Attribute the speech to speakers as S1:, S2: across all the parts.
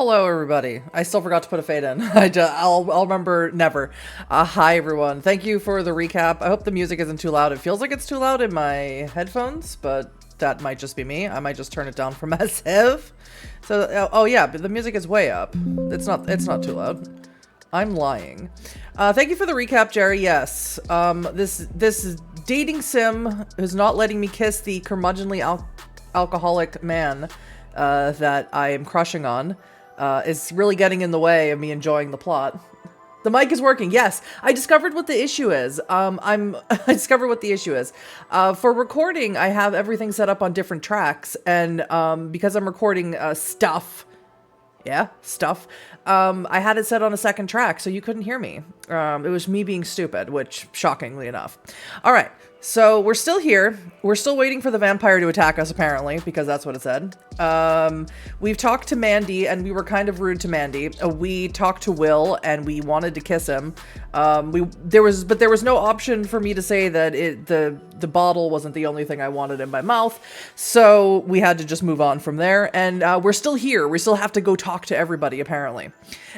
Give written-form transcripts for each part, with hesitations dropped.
S1: Hello, everybody. I still forgot to put a fade in. I'll remember never. Hi, everyone. Thank you for the recap. I hope the music isn't too loud. It feels like it's too loud in my headphones, but that might just be me. I might just turn it down for massive. So, oh yeah, but the music is way up. It's not too loud. I'm lying. Thank you for the recap, Jerry. Yes. This dating sim who's not letting me kiss the curmudgeonly alcoholic man that I am crushing on. Is really getting in the way of me enjoying the plot. The mic is working. Yes, I discovered what the issue is. I discovered what the issue is. For recording, I have everything set up on different tracks, and because I'm recording stuff, I had it set on a second track, so you couldn't hear me. It was me being stupid, which shockingly enough. All right. So we're still here. We're still waiting for the vampire to attack us, apparently, because that's what it said. We've talked to Mandy, and we were kind of rude to Mandy. We talked to Will, and we wanted to kiss him. There was no option for me to say that the bottle wasn't the only thing I wanted in my mouth. So we had to just move on from there. And we're still here. We still have to go talk to everybody, apparently.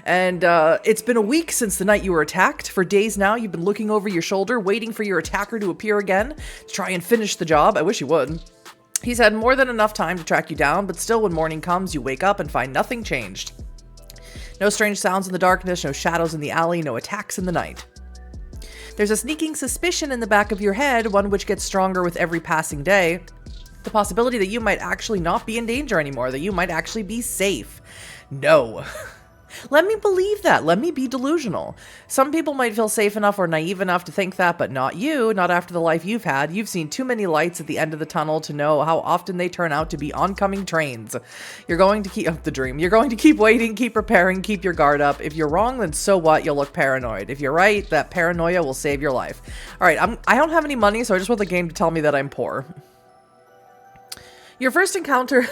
S1: And it's been a week since the night you were attacked. For days now, you've been looking over your shoulder, waiting for your attacker to appear again to try and finish the job. I wish he would. He's had more than enough time to track you down, but still when morning comes, you wake up and find nothing changed. No strange sounds in the darkness, no shadows in the alley, no attacks in the night. There's a sneaking suspicion in the back of your head, one which gets stronger with every passing day. The possibility that you might actually not be in danger anymore, that you might actually be safe. No. Let me believe that. Let me be delusional. Some people might feel safe enough or naive enough to think that, but not you, not after the life you've had. You've seen too many lights at the end of the tunnel to know how often they turn out to be oncoming trains. You're going to keep up the dream. You're going to keep waiting, keep preparing, keep your guard up. If you're wrong, then so what? You'll look paranoid. If you're right, that paranoia will save your life. All right, I don't have any money, so I just want the game to tell me that I'm poor. Your first encounter...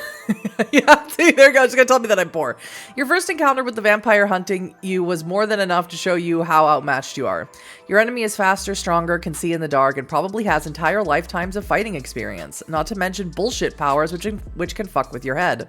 S1: yeah, see, there you go. It's going to tell me that I'm poor. Your first encounter with the vampire hunting you was more than enough to show you how outmatched you are. Your enemy is faster, stronger, can see in the dark, and probably has entire lifetimes of fighting experience. Not to mention bullshit powers which can fuck with your head.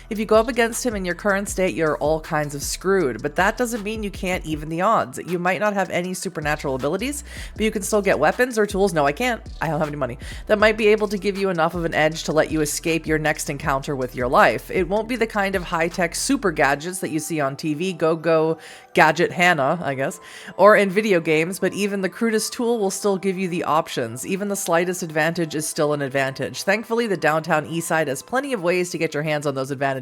S1: If you go up against him in your current state, you're all kinds of screwed, but that doesn't mean you can't even the odds. You might not have any supernatural abilities, but you can still get weapons or tools. No, I can't. I don't have any money. That might be able to give you enough of an edge to let you escape your next encounter with your life. It won't be the kind of high-tech super gadgets that you see on TV, go gadget Hannah, I guess, or in video games, but even the crudest tool will still give you the options. Even the slightest advantage is still an advantage. Thankfully, the Downtown Eastside has plenty of ways to get your hands on those advantages.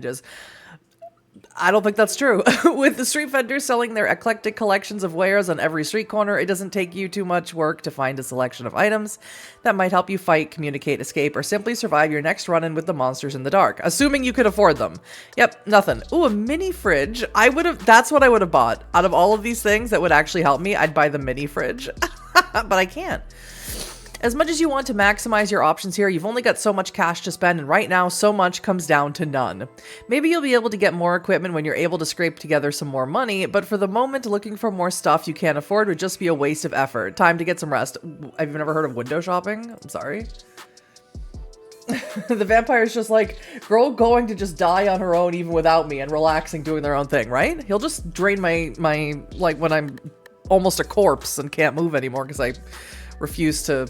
S1: I don't think that's true. With the street vendors selling their eclectic collections of wares on every street corner, it doesn't take you too much work to find a selection of items that might help you fight, communicate, escape, or simply survive your next run-in with the monsters in the dark. Assuming you could afford them. Yep, nothing. Ooh, a mini fridge. That's what I would have bought. Out of all of these things that would actually help me, I'd buy the mini fridge. But I can't. As much as you want to maximize your options here, you've only got so much cash to spend, and right now, so much comes down to none. Maybe you'll be able to get more equipment when you're able to scrape together some more money, but for the moment, looking for more stuff you can't afford would just be a waste of effort. Time to get some rest. Have you never heard of window shopping? I'm sorry. The vampire's just like, girl going to just die on her own even without me and relaxing doing their own thing, right? He'll just drain my like when I'm almost a corpse and can't move anymore because I refuse to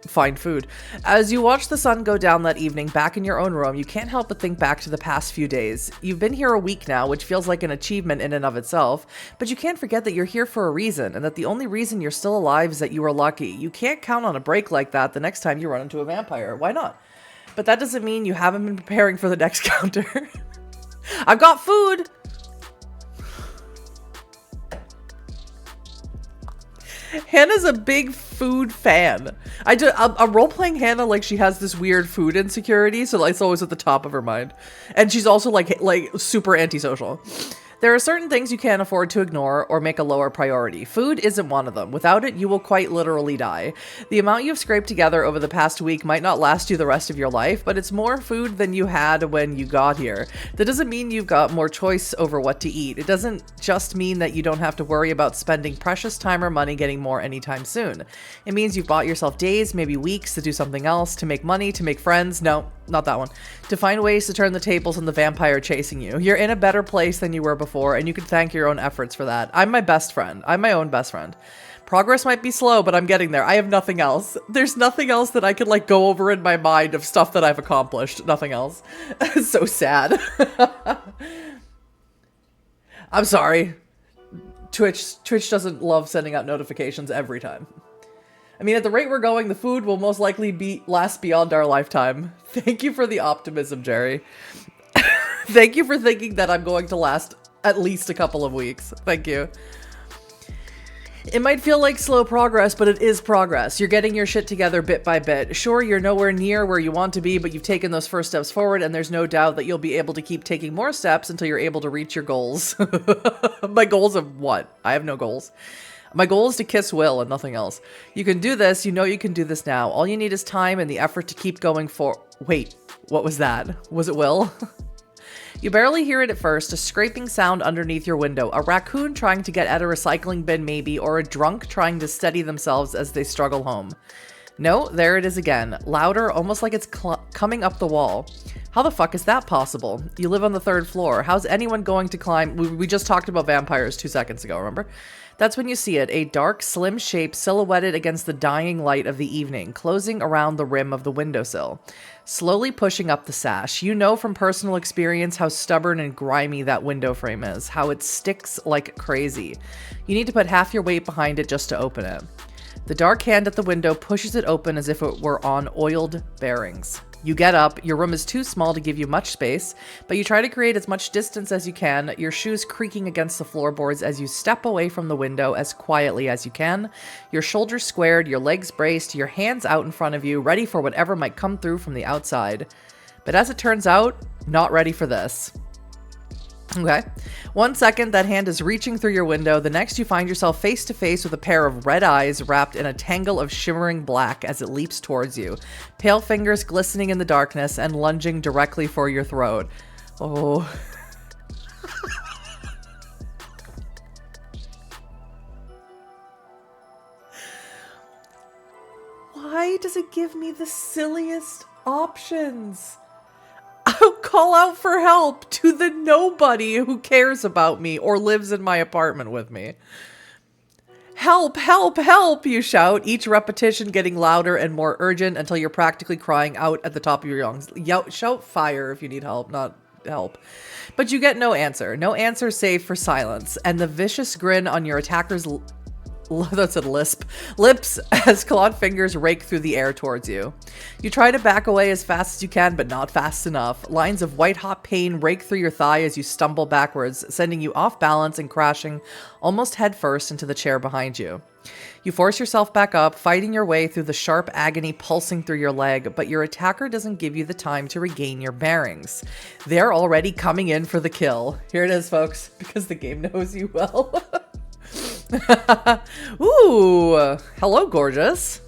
S1: find food. As you watch the sun go down that evening back in your own room, you can't help but think back to the past few days. You've been here a week now, which feels like an achievement in and of itself, but you can't forget that you're here for a reason, and that the only reason you're still alive is that you were lucky. You can't count on a break like that the next time you run into a vampire. Why not? But that doesn't mean you haven't been preparing for the next counter. I've got food! Hannah's a big food fan. I'm role-playing Hannah like she has this weird food insecurity, so it's always at the top of her mind. And she's also like super antisocial. There are certain things you can't afford to ignore or make a lower priority. Food isn't one of them. Without it, you will quite literally die. The amount you've scraped together over the past week might not last you the rest of your life, but it's more food than you had when you got here. That doesn't mean you've got more choice over what to eat. It doesn't just mean that you don't have to worry about spending precious time or money getting more anytime soon. It means you've bought yourself days, maybe weeks, to do something else, to make money, to make friends. No. not that one. To find ways to turn the tables on the vampire chasing you. You're in a better place than you were before, and you can thank your own efforts for that. I'm my best friend. I'm my own best friend. Progress might be slow, but I'm getting there. I have nothing else. There's nothing else that I could like go over in my mind of stuff that I've accomplished. Nothing else. So sad. I'm sorry. Twitch doesn't love sending out notifications every time. I mean, at the rate we're going, the food will most likely last beyond our lifetime. Thank you for the optimism, Jerry. Thank you for thinking that I'm going to last at least a couple of weeks. Thank you. It might feel like slow progress, but it is progress. You're getting your shit together bit by bit. Sure, you're nowhere near where you want to be, but you've taken those first steps forward, and there's no doubt that you'll be able to keep taking more steps until you're able to reach your goals. My goals of what? I have no goals. My goal is to kiss Will and nothing else. You can do this. You know you can do this now. All you need is time and the effort to keep going for... Wait, what was that? Was it Will? You barely hear it at first, a scraping sound underneath your window, a raccoon trying to get at a recycling bin maybe, or a drunk trying to steady themselves as they struggle home. No, there it is again, louder, almost like it's coming up the wall. How the fuck is that possible? You live on the 3rd floor. How's anyone going to climb? We just talked about vampires 2 seconds ago, remember? That's when you see it, a dark, slim shape silhouetted against the dying light of the evening, closing around the rim of the windowsill. Slowly pushing up the sash. You know from personal experience how stubborn and grimy that window frame is, how it sticks like crazy. You need to put half your weight behind it just to open it. The dark hand at the window pushes it open as if it were on oiled bearings. You get up, your room is too small to give you much space, but you try to create as much distance as you can, your shoes creaking against the floorboards as you step away from the window as quietly as you can, your shoulders squared, your legs braced, your hands out in front of you, ready for whatever might come through from the outside. But as it turns out, not ready for this. Okay. 1 second, that hand is reaching through your window. The next, you find yourself face to face with a pair of red eyes wrapped in a tangle of shimmering black as it leaps towards you. Pale fingers glistening in the darkness and lunging directly for your throat. Oh. Why does it give me the silliest options? I'll call out for help to the nobody who cares about me or lives in my apartment with me. Help, help, help, you shout, each repetition getting louder and more urgent until you're practically crying out at the top of your lungs. Shout fire if you need help, not help. But you get no answer. No answer save for silence, and the vicious grin on your attacker's that's a lisp. Lips as clawed fingers rake through the air towards you. You try to back away as fast as you can, but not fast enough. Lines of white-hot pain rake through your thigh as you stumble backwards, sending you off balance and crashing almost headfirst into the chair behind you. You force yourself back up, fighting your way through the sharp agony pulsing through your leg, but your attacker doesn't give you the time to regain your bearings. They're already coming in for the kill. Here it is, folks, because the game knows you well. Ooh, hello, gorgeous.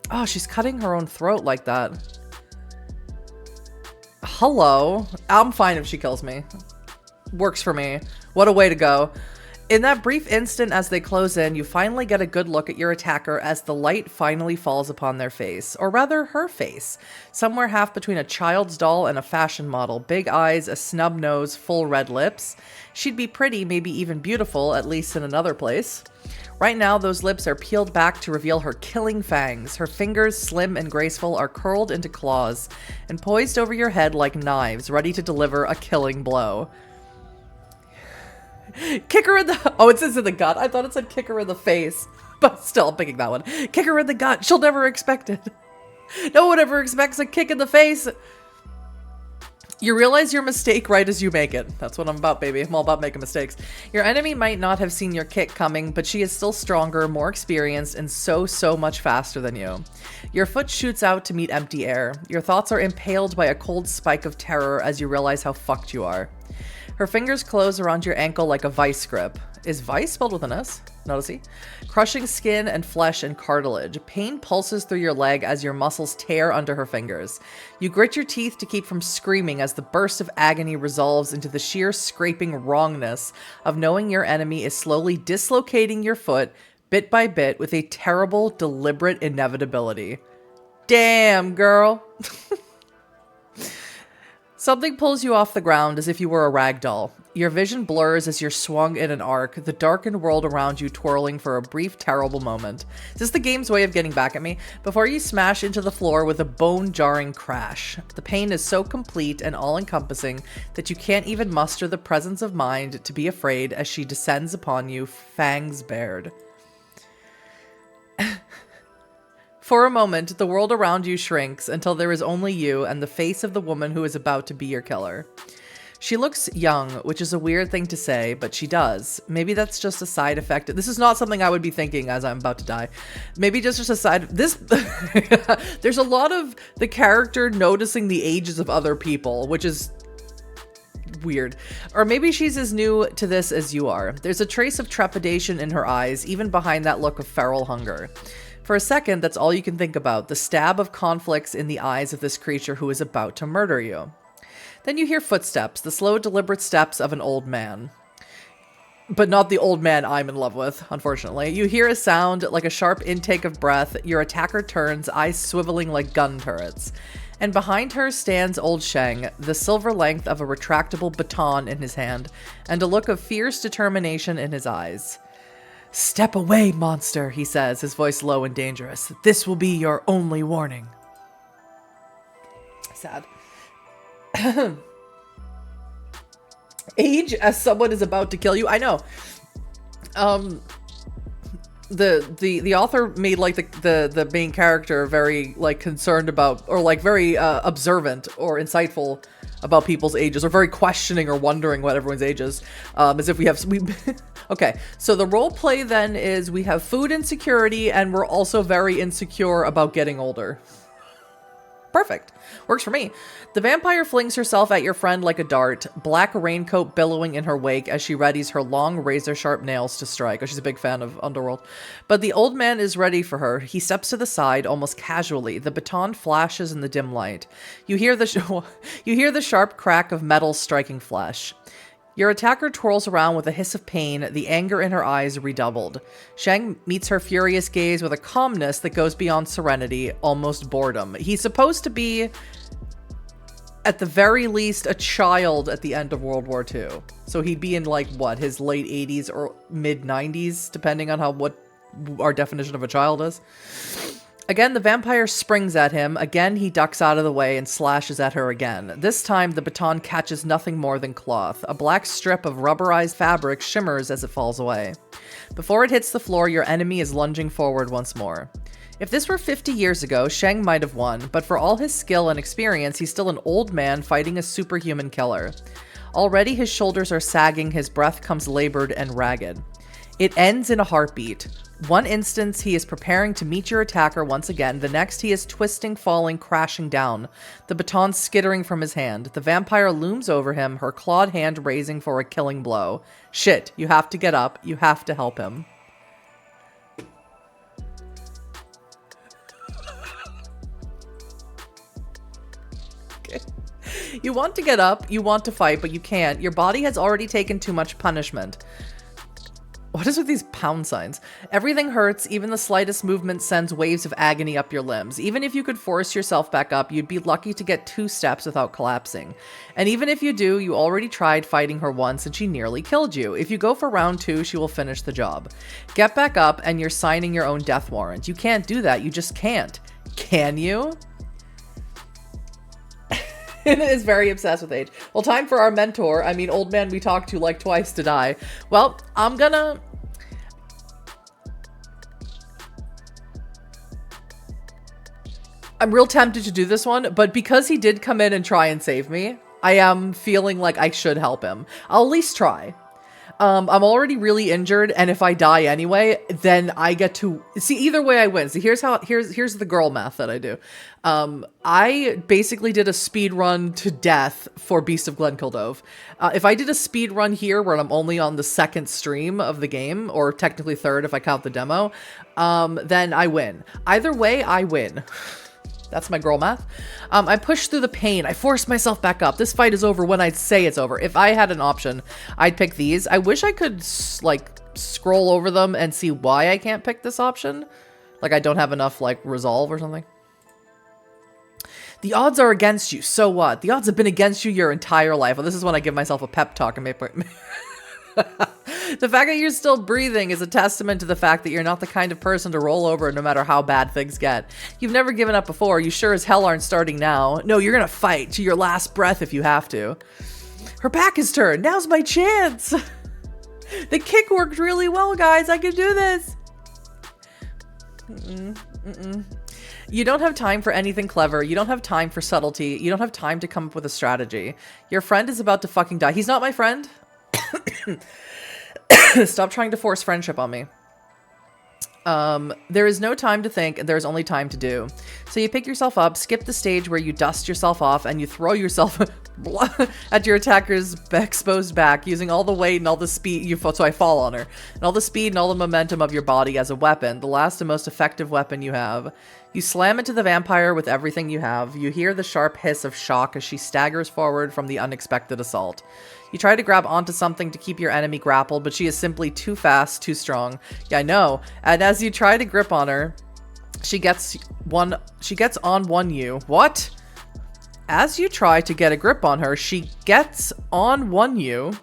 S1: Oh, she's cutting her own throat like that. Hello. I'm fine if she kills me. Works for me. What a way to go. In that brief instant as they close in, you finally get a good look at your attacker as the light finally falls upon their face. Or rather, her face. Somewhere half between a child's doll and a fashion model. Big eyes, a snub nose, full red lips. She'd be pretty, maybe even beautiful, at least in another place. Right now, those lips are peeled back to reveal her killing fangs. Her fingers, slim and graceful, are curled into claws and poised over your head like knives, ready to deliver a killing blow. Kick her in the... Oh, it says in the gut. I thought it said kick her in the face. But still, I'm picking that one. Kick her in the gut. She'll never expect it. No one ever expects a kick in the face. You realize your mistake right as you make it. That's what I'm about, baby. I'm all about making mistakes. Your enemy might not have seen your kick coming, but she is still stronger, more experienced, and so much faster than you. Your foot shoots out to meet empty air. Your thoughts are impaled by a cold spike of terror as you realize how fucked you are. Her fingers close around your ankle like a vice grip. Is vice spelled with an S? Not a C? Crushing skin and flesh and cartilage. Pain pulses through your leg as your muscles tear under her fingers. You grit your teeth to keep from screaming as the burst of agony resolves into the sheer scraping wrongness of knowing your enemy is slowly dislocating your foot bit by bit with a terrible, deliberate inevitability. Damn, girl. Something pulls you off the ground as if you were a rag doll. Your vision blurs as you're swung in an arc, the darkened world around you twirling for a brief, terrible moment. Is this the game's way of getting back at me? Before you smash into the floor with a bone-jarring crash. The pain is so complete and all-encompassing that you can't even muster the presence of mind to be afraid as she descends upon you, fangs bared. For a moment, the world around you shrinks until there is only you and the face of the woman who is about to be your killer. She looks young, which is a weird thing to say, but she does. Maybe that's just a side effect. This is not something I would be thinking as I'm about to die. Maybe just a side... This... There's a lot of the character noticing the ages of other people, which is weird. Or maybe she's as new to this as you are. There's a trace of trepidation in her eyes, even behind that look of feral hunger. For a second, that's all you can think about, the stab of conflicts in the eyes of this creature who is about to murder you. Then you hear footsteps, the slow, deliberate steps of an old man. But not the old man I'm in love with, unfortunately. You hear a sound like a sharp intake of breath. Your attacker turns, eyes swiveling like gun turrets. And behind her stands old Sheng, the silver length of a retractable baton in his hand, and a look of fierce determination in his eyes. "Step away, monster," he says, his voice low and dangerous. "This will be your only warning." Sad. Age as someone is about to kill you. I know. The author made like the main character very like concerned about, or like very observant or insightful about people's ages, or very questioning or wondering what everyone's age is, as if we okay, so the role play then is we have food insecurity and we're also very insecure about getting older. Perfect. Works for me. The vampire flings herself at your friend like a dart, black raincoat billowing in her wake as she readies her long razor-sharp nails to strike. Oh, she's a big fan of Underworld. But the old man is ready for her. He steps to the side almost casually. The baton flashes in the dim light. You hear the sharp crack of metal striking flesh. Your attacker twirls around with a hiss of pain, the anger in her eyes redoubled. Sheng meets her furious gaze with a calmness that goes beyond serenity, almost boredom. He's supposed to be, at the very least, a child at the end of World War II. So he'd be in, like, what, his late 80s or mid-90s, depending on what our definition of a child is. Again, the vampire springs at him. Again, he ducks out of the way and slashes at her again. This time, the baton catches nothing more than cloth. A black strip of rubberized fabric shimmers as it falls away. Before it hits the floor, your enemy is lunging forward once more. If this were 50 years ago, Sheng might have won, but for all his skill and experience, he's still an old man fighting a superhuman killer. Already, his shoulders are sagging, his breath comes labored and ragged. It ends in a heartbeat. One instance, he is preparing to meet your attacker once again. The next, he is twisting, falling, crashing down, the baton skittering from his hand. The vampire looms over him, her clawed hand raising for a killing blow. Shit, you have to get up. You have to help him. Okay. You want to get up, you want to fight, but you can't. Your body has already taken too much punishment. What is with these pound signs? Everything hurts, even the slightest movement sends waves of agony up your limbs. Even if you could force yourself back up, you'd be lucky to get 2 steps without collapsing. And even if you do, you already tried fighting her once and she nearly killed you. If you go for round 2, she will finish the job. Get back up and you're signing your own death warrant. You can't do that, you just can't. Can you? It is very obsessed with age. Well, time for our mentor. I mean, old man we talked to like twice to die. Well, I'm real tempted to do this one, but because he did come in and try and save me, I am feeling like I should help him. I'll at least try. I'm already really injured, and if I die anyway, then I get to see. Either way, I win. So here's the girl math that I do. I basically did a speed run to death for Beast of Glenkildove. If I did a speed run here, where I'm only on the 2nd stream of the game, or technically 3rd if I count the demo, then I win. Either way, I win. That's my girl math. I pushed through the pain. I forced myself back up. This fight is over when I say it's over. If I had an option, I'd pick these. I wish I could, like, scroll over them and see why I can't pick this option. Like, I don't have enough, like, resolve or something. The odds are against you. So what? The odds have been against you your entire life. Well, this is when I give myself a pep talk and the fact that you're still breathing is a testament to the fact that you're not the kind of person to roll over no matter how bad things get. You've never given up before. You sure as hell aren't starting now. No, you're gonna fight to your last breath if you have to. Her back is turned. Now's my chance. The kick worked really well, guys. I can do this. You don't have time for anything clever. You don't have time for subtlety. You don't have time to come up with a strategy. Your friend is about to fucking die. He's not my friend. Stop trying to force friendship on me. There is no time to think, and there's only time to do. So you pick yourself up, skip the stage where you dust yourself off, and you throw yourself at your attacker's exposed back, using all the weight and all the speed. So I fall on her. And all the speed and all the momentum of your body as a weapon, the last and most effective weapon you have. You slam into the vampire with everything you have. You hear the sharp hiss of shock as she staggers forward from the unexpected assault. You try to grab onto something to keep your enemy grappled, but she is simply too fast, too strong. Yeah, I know. And as you try to grip on her, she gets on one you. What? As you try to get a grip on her, she gets on one you.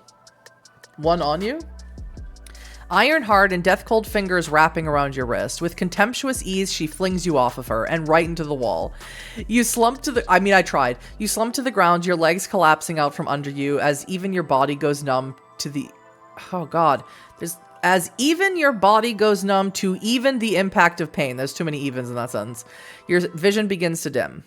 S1: One on you? Iron hard and death cold fingers wrapping around your wrist. With contemptuous ease, she flings you off of her and right into the wall. You slump to the... I mean, I tried. You slump to the ground, your legs collapsing out from under you as even your body goes numb to the... Oh, God. As even your body goes numb to even the impact of pain. There's too many evens in that sentence. Your vision begins to dim.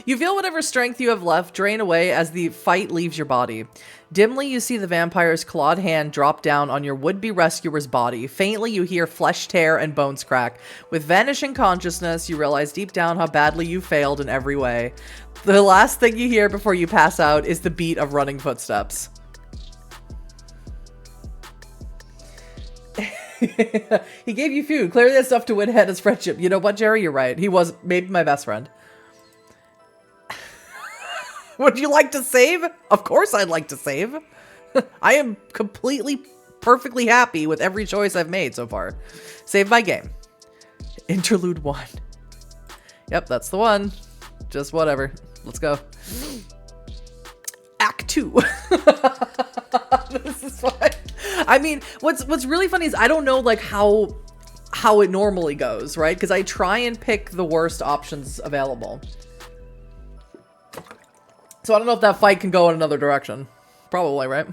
S1: You feel whatever strength you have left drain away as the fight leaves your body. Dimly, you see the vampire's clawed hand drop down on your would-be rescuer's body. Faintly, you hear flesh tear and bones crack. With vanishing consciousness, you realize deep down how badly you failed in every way. The last thing you hear before you pass out is the beat of running footsteps. He gave you food. Clearly that's enough to win Hannah's friendship. You know what, Jerry? You're right. He was maybe my best friend. Would you like to save? Of course I'd like to save. I am completely, perfectly happy with every choice I've made so far. Save my game. Interlude 1. Yep, that's the one. Just whatever. Let's go. Act 2. This is fine. I mean, what's really funny is I don't know like how it normally goes, right? Because I try and pick the worst options available. So I don't know if that fight can go in another direction. Probably, right?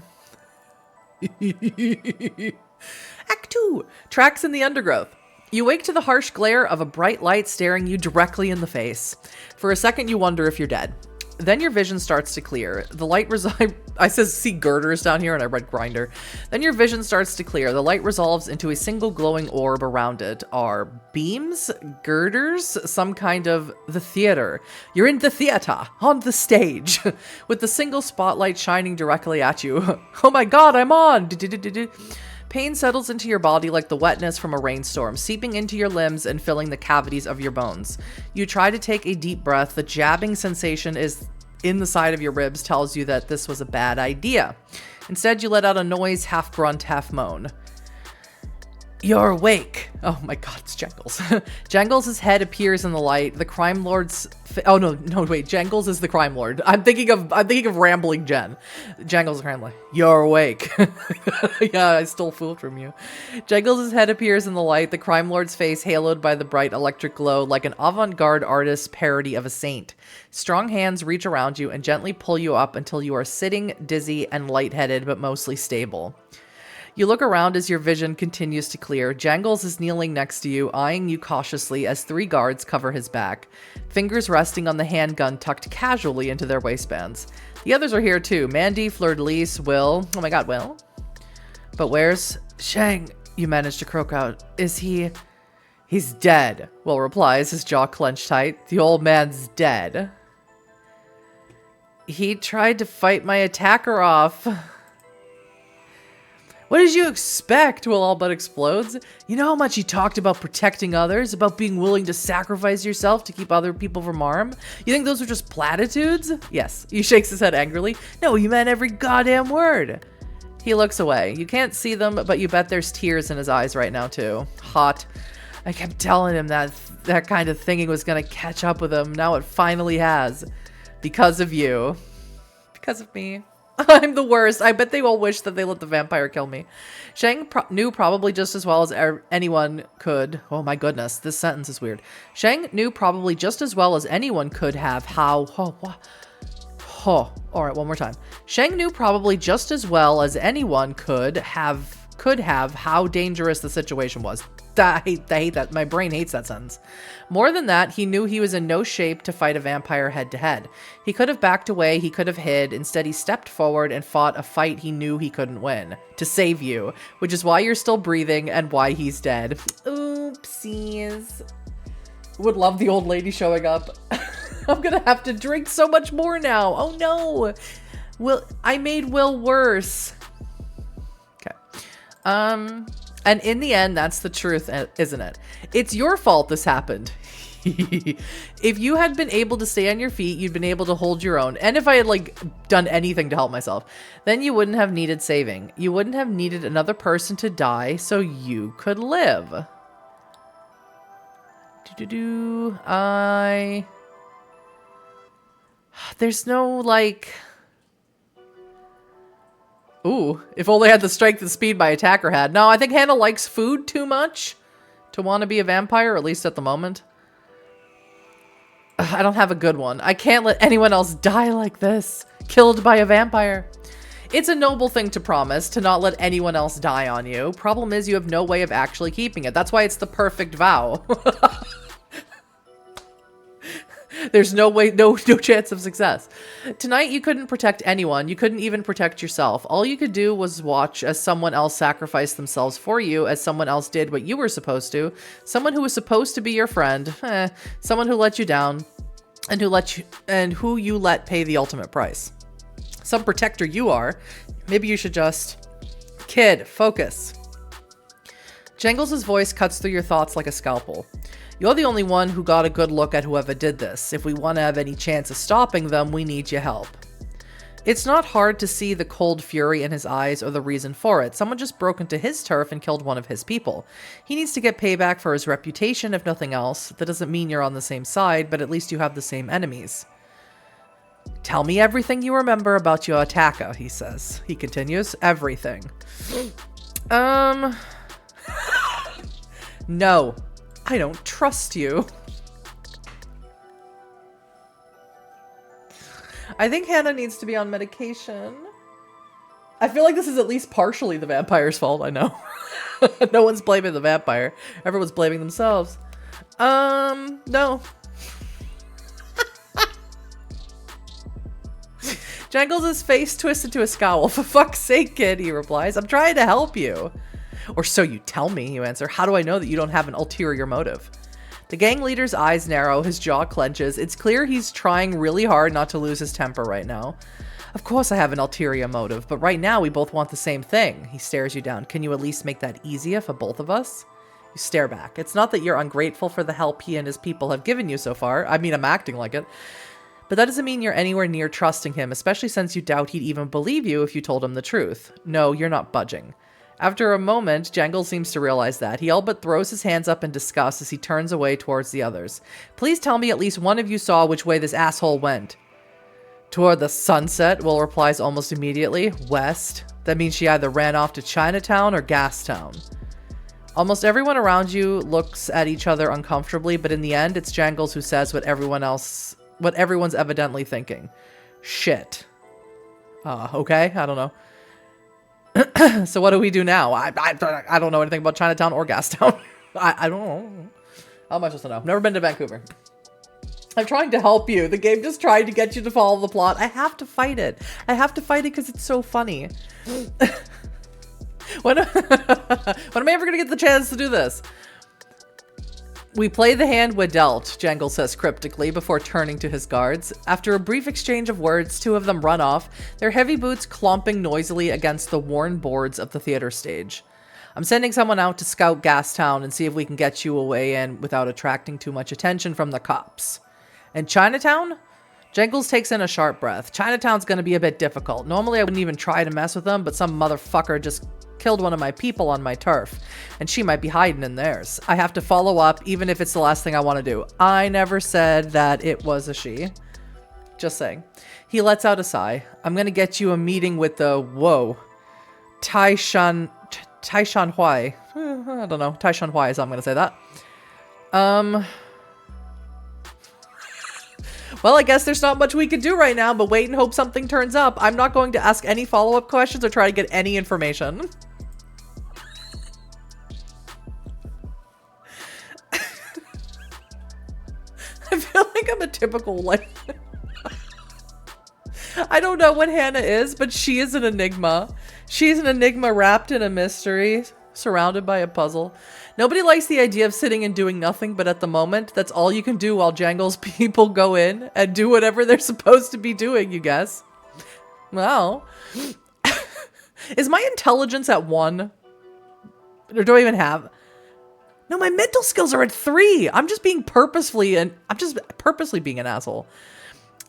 S1: Act 2. Tracks in the undergrowth. You wake to the harsh glare of a bright light staring you directly in the face. For a second, you wonder if you're dead. Then your vision starts to clear. The light I says see girders down here and I read grinder. Then your vision starts to clear. The light resolves into a single glowing orb around it. Are beams? Girders? Some kind of the theater. You're in the theater, on the stage, with the single spotlight shining directly at you. Oh my god, I'm on! Pain settles into your body like the wetness from a rainstorm, seeping into your limbs and filling the cavities of your bones. You try to take a deep breath. The jabbing sensation is in the side of your ribs tells you that this was a bad idea. Instead, you let out a noise, half grunt, half moan. You're awake. Oh my god, it's Jangles. Jangles' head appears in the light. The crime lord's... Oh no, wait. Jangles is the crime lord. I'm thinking of Rambling Jen. Jangles is the crime lord. You're awake. Yeah, I stole food from you. Jangles' head appears in the light. The crime lord's face haloed by the bright electric glow like an avant-garde artist's parody of a saint. Strong hands reach around you and gently pull you up until you are sitting, dizzy, and lightheaded, but mostly stable. You look around as your vision continues to clear. Jangles is kneeling next to you, eyeing you cautiously as 3 guards cover his back, fingers resting on the handgun tucked casually into their waistbands. The others are here too. Mandy, Fleur-de-Lis, Will. Oh my god, Will. But where's Shang? You manage to croak out. Is he... He's dead, Will replies, his jaw clenched tight. The old man's dead. He tried to fight my attacker off. What did you expect? Will all but explodes. You know how much he talked about protecting others, about being willing to sacrifice yourself to keep other people from harm? You think those were just platitudes? Yes. He shakes his head angrily. No, he meant every goddamn word. He looks away. You can't see them, but you bet there's tears in his eyes right now too. Hot. I kept telling him that that kind of thinking was going to catch up with him. Now it finally has. Because of you. Because of me. I'm the worst. I bet they all wish that they let the vampire kill me. Shang knew probably just as well as anyone could. Oh my goodness, this sentence is weird. Shang knew probably just as well as anyone could have how... all right, one more time. Shang knew probably just as well as anyone could have how dangerous the situation was. I hate that. My brain hates that sentence. More than that, he knew he was in no shape to fight a vampire head-to-head. He could have backed away, he could have hid. Instead, he stepped forward and fought a fight he knew he couldn't win. To save you. Which is why you're still breathing and why he's dead. Oopsies. Would love the old lady showing up. I'm gonna have to drink so much more now. Oh no. I made Will worse. Okay. And in the end, that's the truth, isn't it? It's your fault this happened. If you had been able to stay on your feet, you'd been able to hold your own. And if I had, like, done anything to help myself, then you wouldn't have needed saving. You wouldn't have needed another person to die so you could live. There's no, like... Ooh, if only I had the strength and speed my attacker had. No, I think Hannah likes food too much to want to be a vampire, at least at the moment. I don't have a good one. I can't let anyone else die like this, killed by a vampire. It's a noble thing to promise, to not let anyone else die on you. Problem is, you have no way of actually keeping it. That's why it's the perfect vow. There's no way, no chance of success. Tonight, you couldn't protect anyone. You couldn't even protect yourself. All you could do was watch as someone else sacrificed themselves for you, as someone else did what you were supposed to. Someone who was supposed to be your friend. Someone who let you down, and who you let pay the ultimate price. Some protector you are. Maybe you should just... Kid, focus. Jangles' voice cuts through your thoughts like a scalpel. You're the only one who got a good look at whoever did this. If we want to have any chance of stopping them, we need your help. It's not hard to see the cold fury in his eyes or the reason for it. Someone just broke into his turf and killed one of his people. He needs to get payback for his reputation, if nothing else. That doesn't mean you're on the same side, but at least you have the same enemies. Tell me everything you remember about your attacker, he says. He continues, everything. No. I don't trust you. I think Hannah needs to be on medication. I feel like this is at least partially the vampire's fault, I know. No one's blaming the vampire. Everyone's blaming themselves. No. Jangles' face twisted to a scowl. For fuck's sake, kid, he replies. I'm trying to help you. Or so you tell me, you answer. How do I know that you don't have an ulterior motive? The gang leader's eyes narrow, his jaw clenches. It's clear he's trying really hard not to lose his temper right now. Of course I have an ulterior motive, but right now we both want the same thing. He stares you down. Can you at least make that easier for both of us? You stare back. It's not that you're ungrateful for the help he and his people have given you so far. I mean, I'm acting like it. But that doesn't mean you're anywhere near trusting him, especially since you doubt he'd even believe you if you told him the truth. No, you're not budging. After a moment, Jangle seems to realize that. He all but throws his hands up in disgust as he turns away towards the others. Please tell me at least one of you saw which way this asshole went. Toward the sunset, Will replies almost immediately. West. That means she either ran off to Chinatown or Gastown. Almost everyone around you looks at each other uncomfortably, but in the end, it's Jangles who says what everyone's evidently thinking. Shit. Okay, I don't know. So what do we do now? I don't know anything about Chinatown or Gastown. I don't know. How am I supposed to know? Never been to Vancouver. I'm trying to help you. The game just tried to get you to follow the plot. I have to fight it. I have to fight it because it's so funny. When am I ever going to get the chance to do this? We play the hand we're dealt, Jangle says cryptically before turning to his guards. After a brief exchange of words, two of them run off, their heavy boots clomping noisily against the worn boards of the theater stage. I'm sending someone out to scout Gastown and see if we can get you away in without attracting too much attention from the cops. And Chinatown? Jangles takes in a sharp breath. Chinatown's gonna be a bit difficult. Normally I wouldn't even try to mess with them, but some motherfucker just killed one of my people on my turf, and she might be hiding in theirs. I have to follow up, even if it's the last thing I want to do. I never said that it was a she. Just saying. He lets out a sigh. I'm gonna get you a meeting with the, whoa, Taishan Huai. I don't know. Taishan Huai is how I'm gonna say that. Well, I guess there's not much we can do right now, but wait and hope something turns up. I'm not going to ask any follow-up questions or try to get any information. I feel like I'm a typical, like... I don't know what Hannah is, but she is an enigma. She's an enigma wrapped in a mystery, surrounded by a puzzle. Nobody likes the idea of sitting and doing nothing, but at the moment, that's all you can do while Jangle's people go in and do whatever they're supposed to be doing, you guess. Well. Is my intelligence at 1? Or do I even have... No, my mental skills are at 3. I'm just being purposefully being an asshole.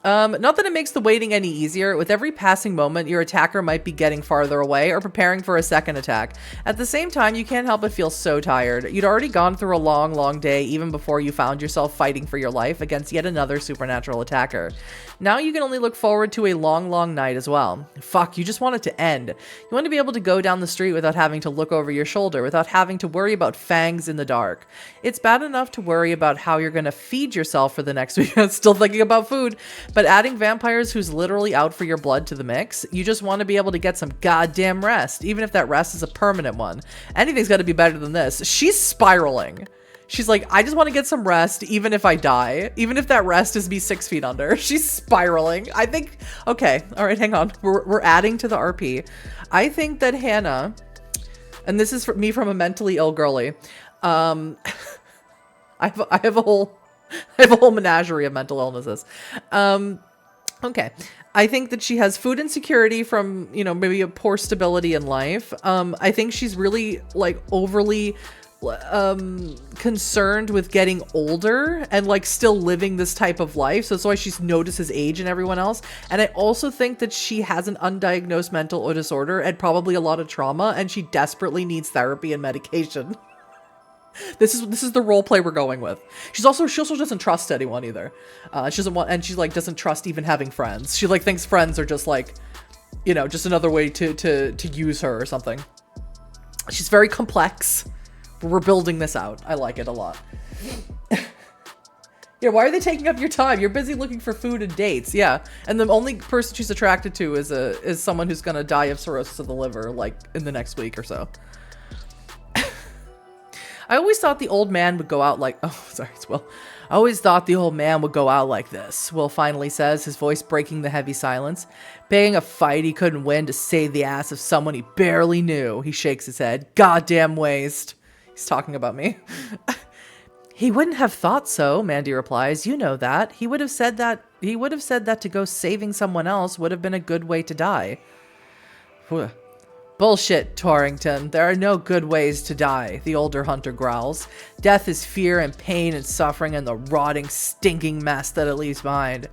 S1: Not that it makes the waiting any easier. With every passing moment, your attacker might be getting farther away or preparing for a second attack. At the same time, you can't help but feel so tired. You'd already gone through a long, long day even before you found yourself fighting for your life against yet another supernatural attacker. Now you can only look forward to a long, long night as well. Fuck, you just want it to end. You want to be able to go down the street without having to look over your shoulder, without having to worry about fangs in the dark. It's bad enough to worry about how you're going to feed yourself for the next week. Still thinking about food. But adding vampires who's literally out for your blood to the mix, you just want to be able to get some goddamn rest, even if that rest is a permanent one. Anything's got to be better than this. She's spiraling. She's like, I just want to get some rest, even if I die. Even if that rest is me 6 feet under. She's spiraling. I think... Okay. All right, hang on. We're adding to the RP. I think that Hannah... And this is me from a mentally ill girly. I have a whole menagerie of mental illnesses. Okay. I think that she has food insecurity from, you know, maybe a poor stability in life. I think she's really, like, overly concerned with getting older and, like, still living this type of life. So that's why she notices age in everyone else. And I also think that she has an undiagnosed mental disorder and probably a lot of trauma, and she desperately needs therapy and medication. This is the role play we're going with. She also doesn't trust anyone either. She doesn't want, and she like doesn't trust even having friends. She like thinks friends are just like, you know, just another way to use her or something. She's very complex, but we're building this out. I like it a lot. Yeah, why are they taking up your time? You're busy looking for food and dates. Yeah, and the only person she's attracted to is someone who's gonna die of cirrhosis of the liver like in the next week or so. I always thought the old man would go out like... Oh, sorry, it's Will. I always thought the old man would go out like this, Will finally says, his voice breaking the heavy silence. Picking a fight he couldn't win to save the ass of someone he barely knew. He shakes his head. Goddamn waste. He's talking about me. He wouldn't have thought so, Mandy replies. You know that. He would have said that to go saving someone else would have been a good way to die. Bullshit, Torrington. There are no good ways to die, the older hunter growls. Death is fear and pain and suffering and the rotting, stinking mess that it leaves behind.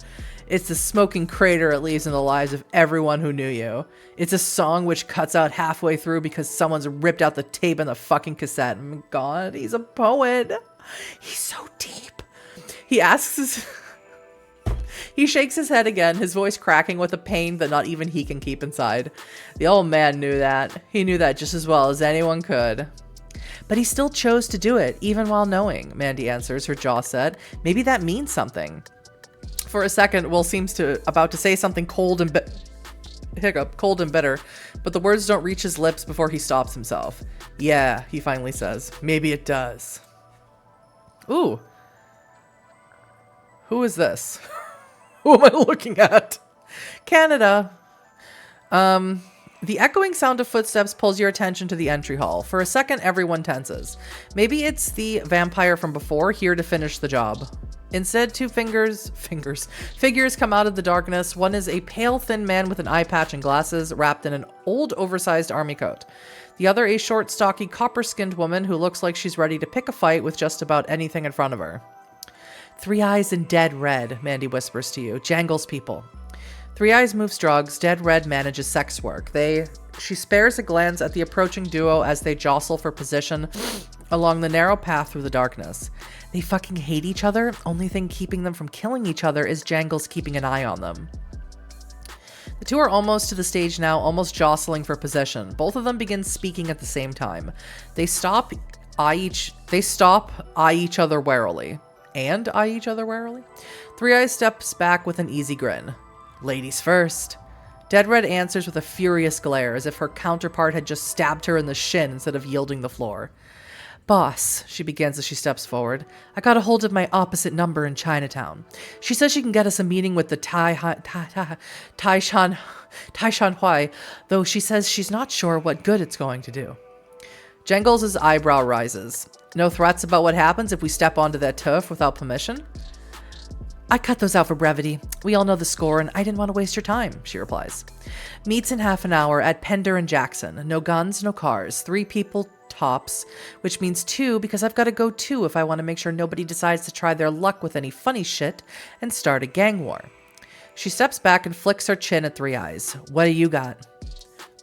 S1: It's the smoking crater it leaves in the lives of everyone who knew you. It's a song which cuts out halfway through because someone's ripped out the tape and the fucking cassette. God, he's a poet. He's so deep. He shakes his head again, his voice cracking with a pain that not even he can keep inside. The old man knew that. He knew that just as well as anyone could. But he still chose to do it, even while knowing, Mandy answers, her jaw set. Maybe that means something. For a second, Will seems about to say something cold and bitter, but the words don't reach his lips before he stops himself. Yeah, he finally says. Maybe it does. Ooh. Who is this? Who am I looking at? Canada. The echoing sound of footsteps pulls your attention to the entry hall. For a second, everyone tenses. Maybe it's the vampire from before, here to finish the job. Instead, two figures come out of the darkness. One is a pale, thin man with an eye patch and glasses, wrapped in an old, oversized army coat. The other, a short, stocky, copper-skinned woman who looks like she's ready to pick a fight with just about anything in front of her. Three Eyes and Dead Red, Mandy whispers to you. Jangles people. Three Eyes moves drugs. Dead Red manages sex work. She spares a glance at the approaching duo as they jostle for position along the narrow path through the darkness. They fucking hate each other. Only thing keeping them from killing each other is Jangles keeping an eye on them. The two are almost to the stage now, almost jostling for position. Both of them begin speaking at the same time. They stop, eye each other warily. And eye each other warily? Three Eyes steps back with an easy grin. Ladies first. Dead Red answers with a furious glare, as if her counterpart had just stabbed her in the shin instead of yielding the floor. Boss, she begins as she steps forward, I got a hold of my opposite number in Chinatown. She says she can get us a meeting with the Tai Shan Hui, though she says she's not sure what good it's going to do. Jangles' eyebrow rises. No threats about what happens if we step onto that turf without permission? I cut those out for brevity. We all know the score, and I didn't want to waste your time, she replies. Meets in half an hour at Pender and Jackson. No guns, no cars. 3 people tops, which means 2 because I've got to go too if I want to make sure nobody decides to try their luck with any funny shit and start a gang war. She steps back and flicks her chin at Three Eyes. What do you got?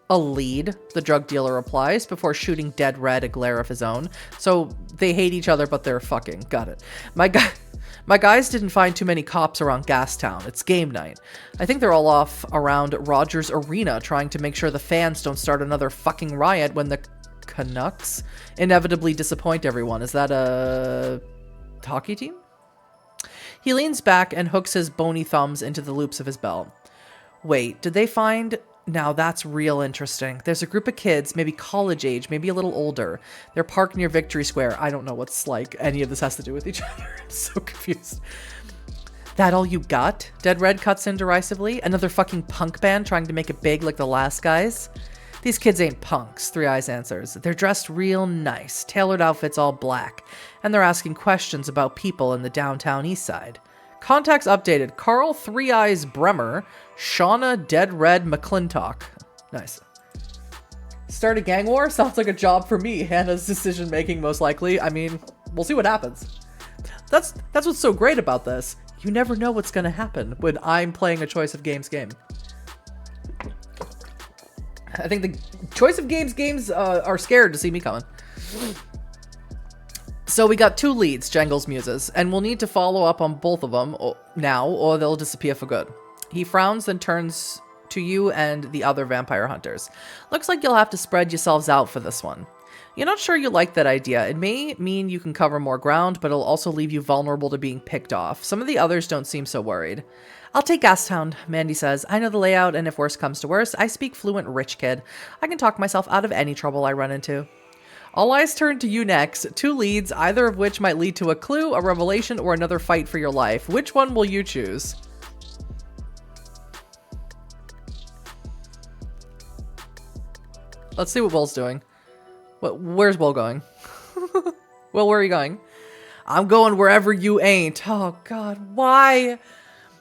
S1: A lead, the drug dealer replies before shooting Dead Red a glare of his own. So they hate each other, but they're fucking. Got it. My guys didn't find too many cops around Gastown. It's game night. I think they're all off around Rogers Arena trying to make sure the fans don't start another fucking riot when the Canucks inevitably disappoint everyone. Is that a hockey team? He leans back and hooks his bony thumbs into the loops of his belt. Wait, did they find... Now that's real interesting. There's a group of kids, maybe college age, maybe a little older. They're parked near Victory Square. I don't know what's like any of this has to do with each other. I'm so confused. That all you got? Dead Red cuts in derisively. Another fucking punk band trying to make it big like the last guys? These kids ain't punks, Three Eyes answers. They're dressed real nice, tailored outfits all black, and they're asking questions about people in the Downtown Eastside. Contacts updated. Carl Three Eyes Bremer, Shauna Dead Red McClintock. Nice. Start a gang war? Sounds like a job for me. Hannah's decision making most likely. I mean, we'll see what happens. That's what's so great about this. You never know what's gonna happen when I'm playing a choice of games game. I think the choice of games are scared to see me coming. So we got 2 leads, Jangles muses, and we'll need to follow up on both of them now, or they'll disappear for good. He frowns, then turns to you and the other vampire hunters. Looks like you'll have to spread yourselves out for this one. You're not sure you like that idea. It may mean you can cover more ground, but it'll also leave you vulnerable to being picked off. Some of the others don't seem so worried. I'll take Gastown, Mandy says. I know the layout, and if worse comes to worse, I speak fluent rich kid. I can talk myself out of any trouble I run into. All eyes turn to you next. 2 leads, either of which might lead to a clue, a revelation, or another fight for your life. Which one will you choose? Let's see what Will's doing. Where's Will going? Will, where are you going? I'm going wherever you ain't. Oh, God, why?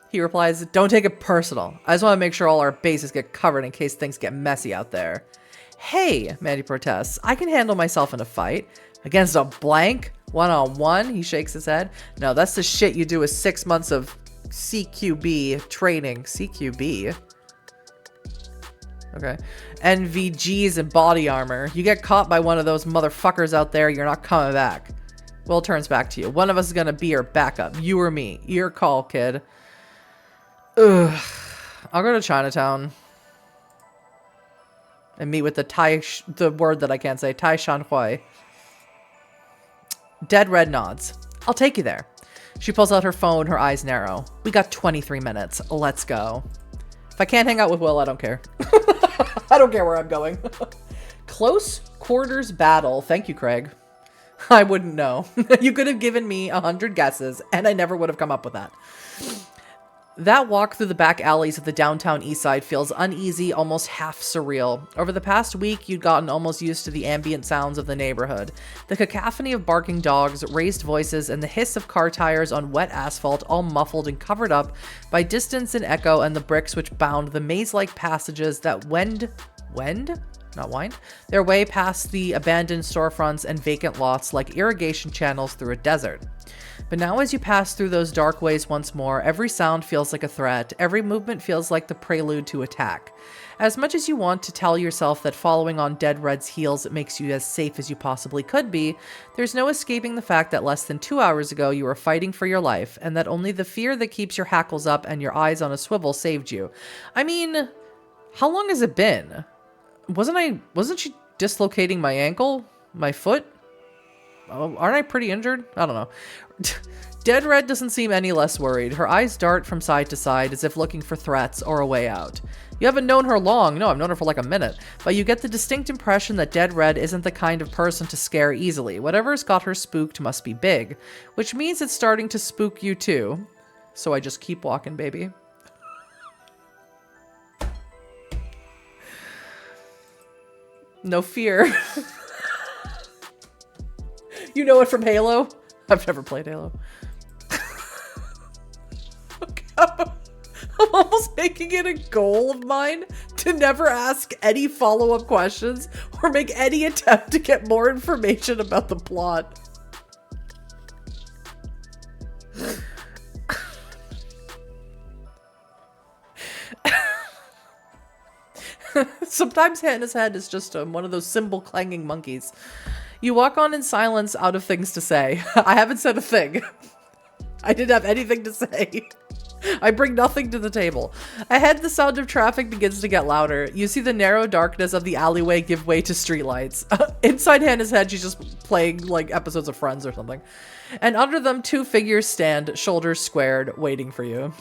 S1: He replies, don't take it personal. I just want to make sure all our bases get covered in case things get messy out there. Hey, Mandy protests. I can handle myself in a fight. Against a blank? One-on-one? He shakes his head. No, that's the shit you do with 6 months of CQB training. CQB? Okay. NVGs and body armor. You get caught by one of those motherfuckers out there, you're not coming back. Will turns back to you. One of us is gonna be your backup. You or me. Your call, kid. Ugh. I'll go to Chinatown. And meet with the word that I can't say, Tai Shan Hui. Dead Red nods. I'll take you there. She pulls out her phone, her eyes narrow. We got 23 minutes. Let's go. If I can't hang out with Will, I don't care. I don't care where I'm going. Close quarters battle. Thank you, Craig. I wouldn't know. You could have given me 100 guesses, and I never would have come up with that. That walk through the back alleys of the Downtown Eastside feels uneasy, almost half surreal. Over the past week, you'd gotten almost used to the ambient sounds of the neighborhood. The cacophony of barking dogs, raised voices, and the hiss of car tires on wet asphalt, all muffled and covered up by distance and echo and the bricks which bound the maze-like passages that wend not wind, their way past the abandoned storefronts and vacant lots like irrigation channels through a desert. But now as you pass through those dark ways once more, every sound feels like a threat, every movement feels like the prelude to attack. As much as you want to tell yourself that following on Dead Red's heels makes you as safe as you possibly could be, there's no escaping the fact that less than 2 hours ago you were fighting for your life, and that only the fear that keeps your hackles up and your eyes on a swivel saved you. I mean, how long has it been? Wasn't she dislocating my ankle? My foot? Oh, aren't I pretty injured? I don't know. Dead Red doesn't seem any less worried. Her eyes dart from side to side as if looking for threats or a way out. You haven't known her long. No, I've known her for like a minute. But you get the distinct impression that Dead Red isn't the kind of person to scare easily. Whatever's got her spooked must be big, which means it's starting to spook you too. So I just keep walking, baby. No fear. You know it from Halo? I've never played Halo. Okay. I'm almost making it a goal of mine to never ask any follow-up questions or make any attempt to get more information about the plot. Sometimes Hannah's head is just one of those cymbal-clanging monkeys. You walk on in silence out of things to say. I haven't said a thing. I didn't have anything to say. I bring nothing to the table. Ahead, the sound of traffic begins to get louder. You see the narrow darkness of the alleyway give way to streetlights. Inside Hannah's head, she's just playing like episodes of Friends or something. And under them, two figures stand, shoulders squared, waiting for you.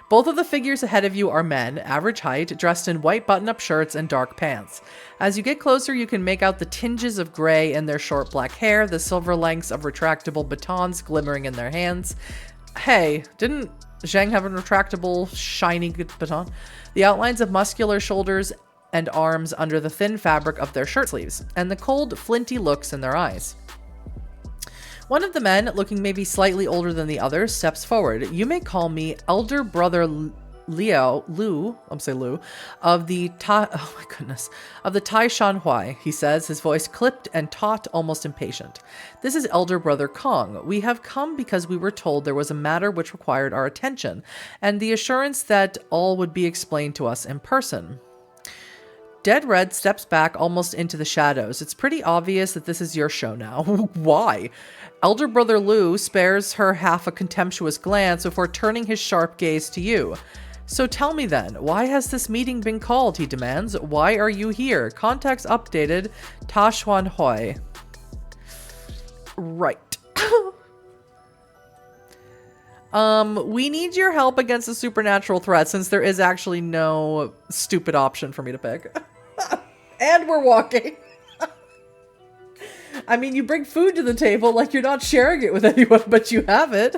S1: Both of the figures ahead of you are men, average height, dressed in white button-up shirts and dark pants. As you get closer, you can make out the tinges of gray in their short black hair, the silver lengths of retractable batons glimmering in their hands. Hey, didn't Zhang have a retractable, shiny baton? The outlines of muscular shoulders and arms under the thin fabric of their shirt sleeves, and the cold, flinty looks in their eyes. One of the men, looking maybe slightly older than the others, steps forward. You may call me elder brother Lu, of the Tai Shan Huai, he says, his voice clipped and taut, almost impatient. This is elder brother Kong. We have come because we were told there was a matter which required our attention, and the assurance that all would be explained to us in person. Dead Red steps back almost into the shadows. It's pretty obvious that this is your show now. Why? Elder Brother Lu spares her half a contemptuous glance before turning his sharp gaze to you. So tell me then, why has this meeting been called, he demands. Why are you here? Context updated, Ta Xuan Hoi. Right. We need your help against a supernatural threat since there is actually no stupid option for me to pick. And we're walking. I mean, you bring food to the table like you're not sharing it with anyone, but you have it.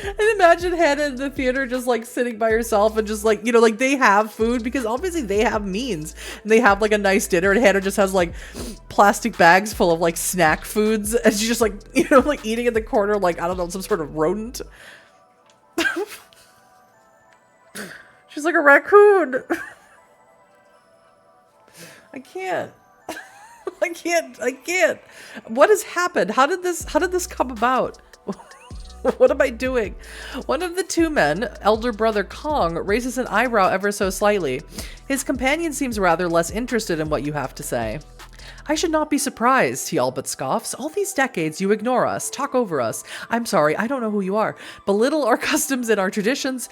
S1: And imagine Hannah in the theater just like sitting by herself and just like, you know, like they have food because obviously they have means. And they have like a nice dinner and Hannah just has like plastic bags full of like snack foods. And she's just like, you know, like eating in the corner like, I don't know, some sort of rodent. She's like a raccoon. I can't. I can't. What has happened? How did this come about? What am I doing? One of the two men, elder brother Kong, raises an eyebrow ever so slightly. His companion seems rather less interested in what you have to say. I should not be surprised, he all but scoffs. All these decades you ignore us, talk over us. I'm sorry, I don't know who you are. Belittle our customs and our traditions.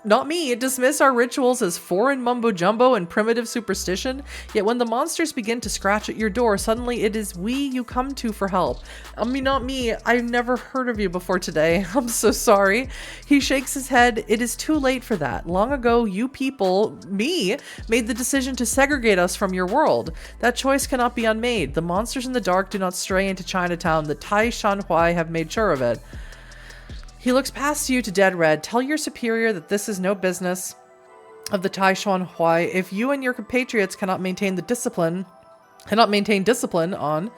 S1: Not me. Dismiss our rituals as foreign mumbo-jumbo and primitive superstition. Yet when the monsters begin to scratch at your door, suddenly it is we you come to for help. I mean, not me. I've never heard of you before today. I'm so sorry. He shakes his head. It is too late for that. Long ago, you people, me, made the decision to segregate us from your world. That choice cannot be unmade. The monsters in the dark do not stray into Chinatown. The Tai Shan Huai have made sure of it. He looks past you to Dead Red. Tell your superior that this is no business of the Tai Shan Huai. If you and your compatriots cannot maintain discipline on...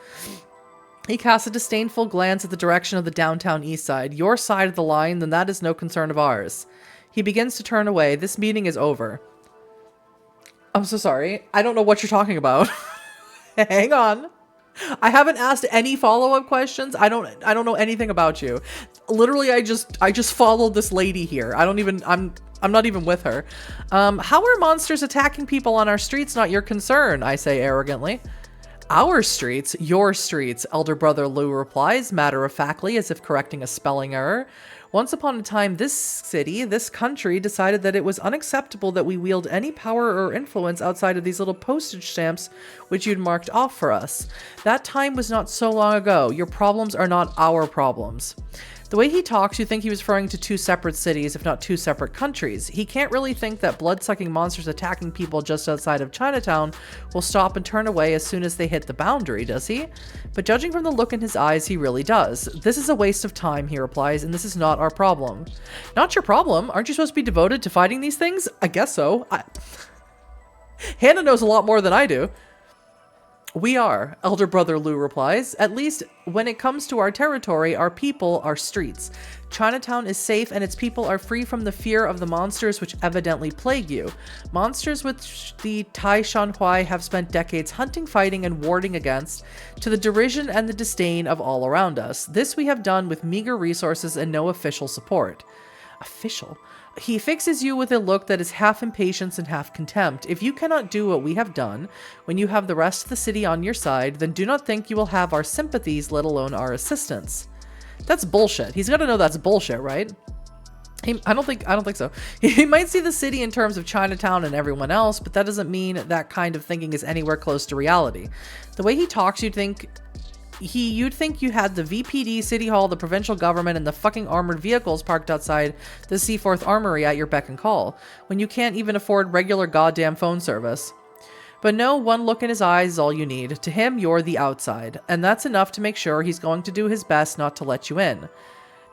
S1: He casts a disdainful glance at the direction of the Downtown Eastside. Your side of the line, then that is no concern of ours. He begins to turn away. This meeting is over. I'm so sorry. I don't know what you're talking about. Hang on. I haven't asked any follow-up questions. I don't know anything about you. Literally, I just followed this lady here. I'm not even with her. How are monsters attacking people on our streets not your concern? I say arrogantly. Our streets? Your streets, Elder Brother Lou replies, matter-of-factly, as if correcting a spelling error. Once upon a time, this city, this country, decided that it was unacceptable that we wield any power or influence outside of these little postage stamps which you'd marked off for us. That time was not so long ago. Your problems are not our problems. The way he talks, you think he was referring to two separate cities, if not two separate countries. He can't really think that blood-sucking monsters attacking people just outside of Chinatown will stop and turn away as soon as they hit the boundary, does he? But judging from the look in his eyes, he really does. This is a waste of time, he replies, and this is not our problem. Not your problem? Aren't you supposed to be devoted to fighting these things? I guess so. Hannah knows a lot more than I do. We are, Elder Brother Lou replies. At least when it comes to our territory, our people, our streets. Chinatown is safe and its people are free from the fear of the monsters which evidently plague you. Monsters which the Tai Shanhui have spent decades hunting, fighting, and warding against, to the derision and the disdain of all around us. This we have done with meager resources and no official support. Official? He fixes you with a look that is half impatience and half contempt. If you cannot do what we have done, when you have the rest of the city on your side, then do not think you will have our sympathies, let alone our assistance. That's bullshit. He's got to know that's bullshit, right? I don't think so. He might see the city in terms of Chinatown and everyone else, but that doesn't mean that kind of thinking is anywhere close to reality. The way he talks, you'd think you had the VPD, City Hall, the provincial government, and the fucking armored vehicles parked outside the Seaforth Armory at your beck and call, when you can't even afford regular goddamn phone service. But no, one look in his eyes is all you need. To him, you're the outside, and that's enough to make sure he's going to do his best not to let you in.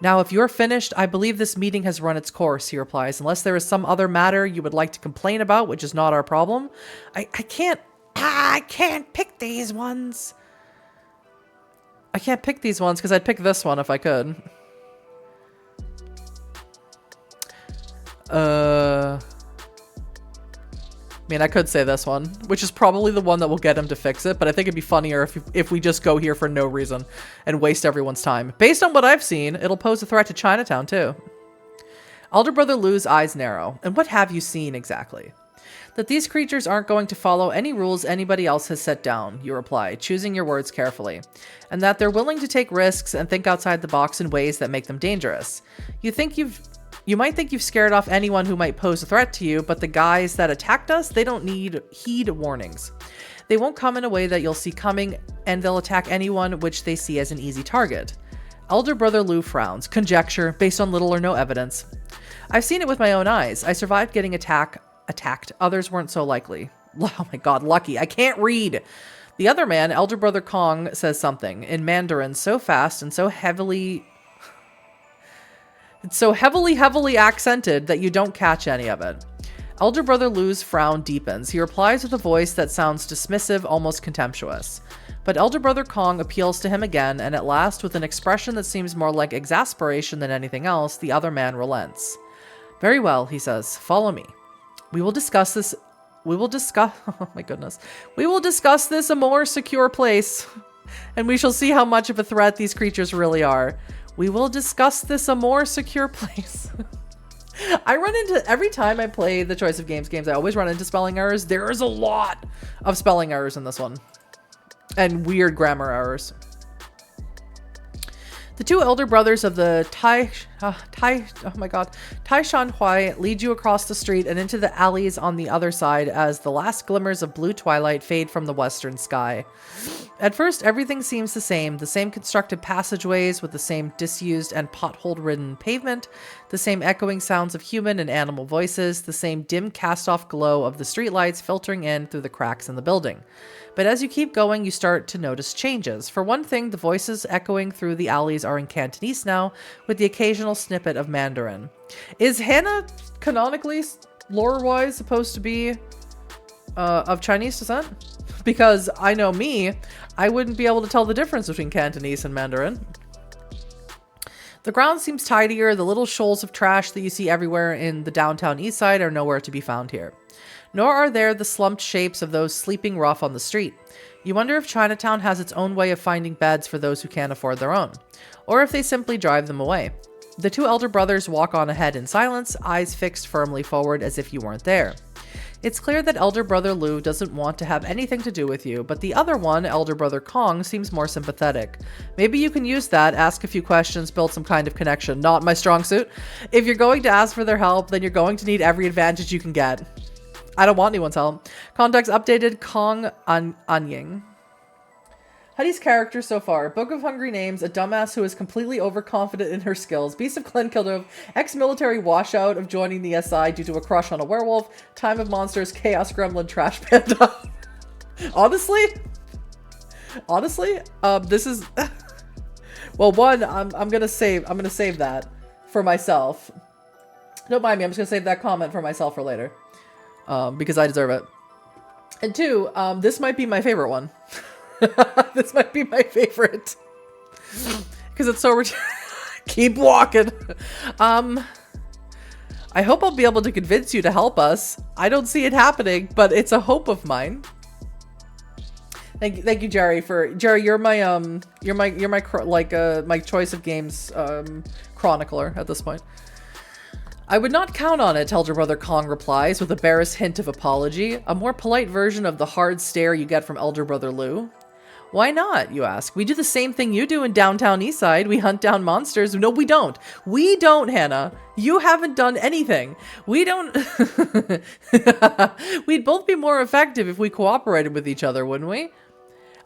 S1: Now, if you're finished, I believe this meeting has run its course, he replies, unless there is some other matter you would like to complain about, which is not our problem. I can't pick these ones. I can't pick these ones because I'd pick this one if I could. I mean, I could say this one, which is probably the one that will get him to fix it, but I think it'd be funnier if we just go here for no reason and waste everyone's time. Based on what I've seen, it'll pose a threat to Chinatown, too. Elder Brother Lou's eyes narrow. And what have you seen exactly? That these creatures aren't going to follow any rules anybody else has set down, you reply, choosing your words carefully, and that they're willing to take risks and think outside the box in ways that make them dangerous. You might think you've scared off anyone who might pose a threat to you, but the guys that attacked us, they don't need heed warnings. They won't come in a way that you'll see coming, and they'll attack anyone which they see as an easy target. Elder Brother Lou frowns. Conjecture, based on little or no evidence. I've seen it with my own eyes. I survived getting attacked. Others weren't so likely. Oh my god, lucky. I can't read. The other man, Elder Brother Kong, says something in Mandarin so fast and so heavily accented that you don't catch any of it. Elder Brother Lou's frown deepens. He replies with a voice that sounds dismissive, almost contemptuous. But Elder Brother Kong appeals to him again, and at last, with an expression that seems more like exasperation than anything else, the other man relents. Very well, he says. Follow me. We will discuss this. Oh my goodness. We will discuss this a more secure place, and we shall see how much of a threat these creatures really are. We will discuss this a more secure place. I run into, every time I play the Choice of Games games, I always run into spelling errors. There is a lot of spelling errors in this one, and weird grammar errors. The two elder brothers of the Tai Shanhui lead you across the street and into the alleys on the other side as the last glimmers of blue twilight fade from the western sky. At first, everything seems the same constructed passageways with the same disused and pothole-ridden pavement, the same echoing sounds of human and animal voices, the same dim cast-off glow of the streetlights filtering in through the cracks in the building. But as you keep going, you start to notice changes. For one thing, the voices echoing through the alleys are in Cantonese now, with the occasional snippet of Mandarin. Is Hannah canonically, lore-wise, supposed to be of Chinese descent? Because I know me, I wouldn't be able to tell the difference between Cantonese and Mandarin. The ground seems tidier. The little shoals of trash that you see everywhere in the downtown Eastside are nowhere to be found here. Nor are there the slumped shapes of those sleeping rough on the street. You wonder if Chinatown has its own way of finding beds for those who can't afford their own, or if they simply drive them away. The two elder brothers walk on ahead in silence, eyes fixed firmly forward as if you weren't there. It's clear that elder brother Lu doesn't want to have anything to do with you, but the other one, elder brother Kong, seems more sympathetic. Maybe you can use that, ask a few questions, build some kind of connection. Not my strong suit. If you're going to ask for their help, then you're going to need every advantage you can get. I don't want anyone's help. Context updated, Kong Anying. Huddy's character so far: Book of Hungry Names, a dumbass who is completely overconfident in her skills, Beast of Glenkildove, ex-military washout of joining the SI due to a crush on a werewolf, Time of Monsters, Chaos Gremlin, Trash Panda. Honestly, this is well, one, I'm gonna save that for myself. Don't mind me, I'm just gonna save that comment for myself for later. Because I deserve it. And two, this might be my favorite one. This might be my favorite. Because it's so keep walking. I hope I'll be able to convince you to help us. I don't see it happening, but it's a hope of mine. Thank you, Jerry, you're my choice of games chronicler at this point. I would not count on it, elder brother Kong replies with a barest hint of apology, a more polite version of the hard stare you get from elder brother Lu. Why not, you ask? We do the same thing you do in Downtown Eastside. We hunt down monsters. No, we don't. We don't, Hannah. You haven't done anything. We don't... We'd both be more effective if we cooperated with each other, wouldn't we?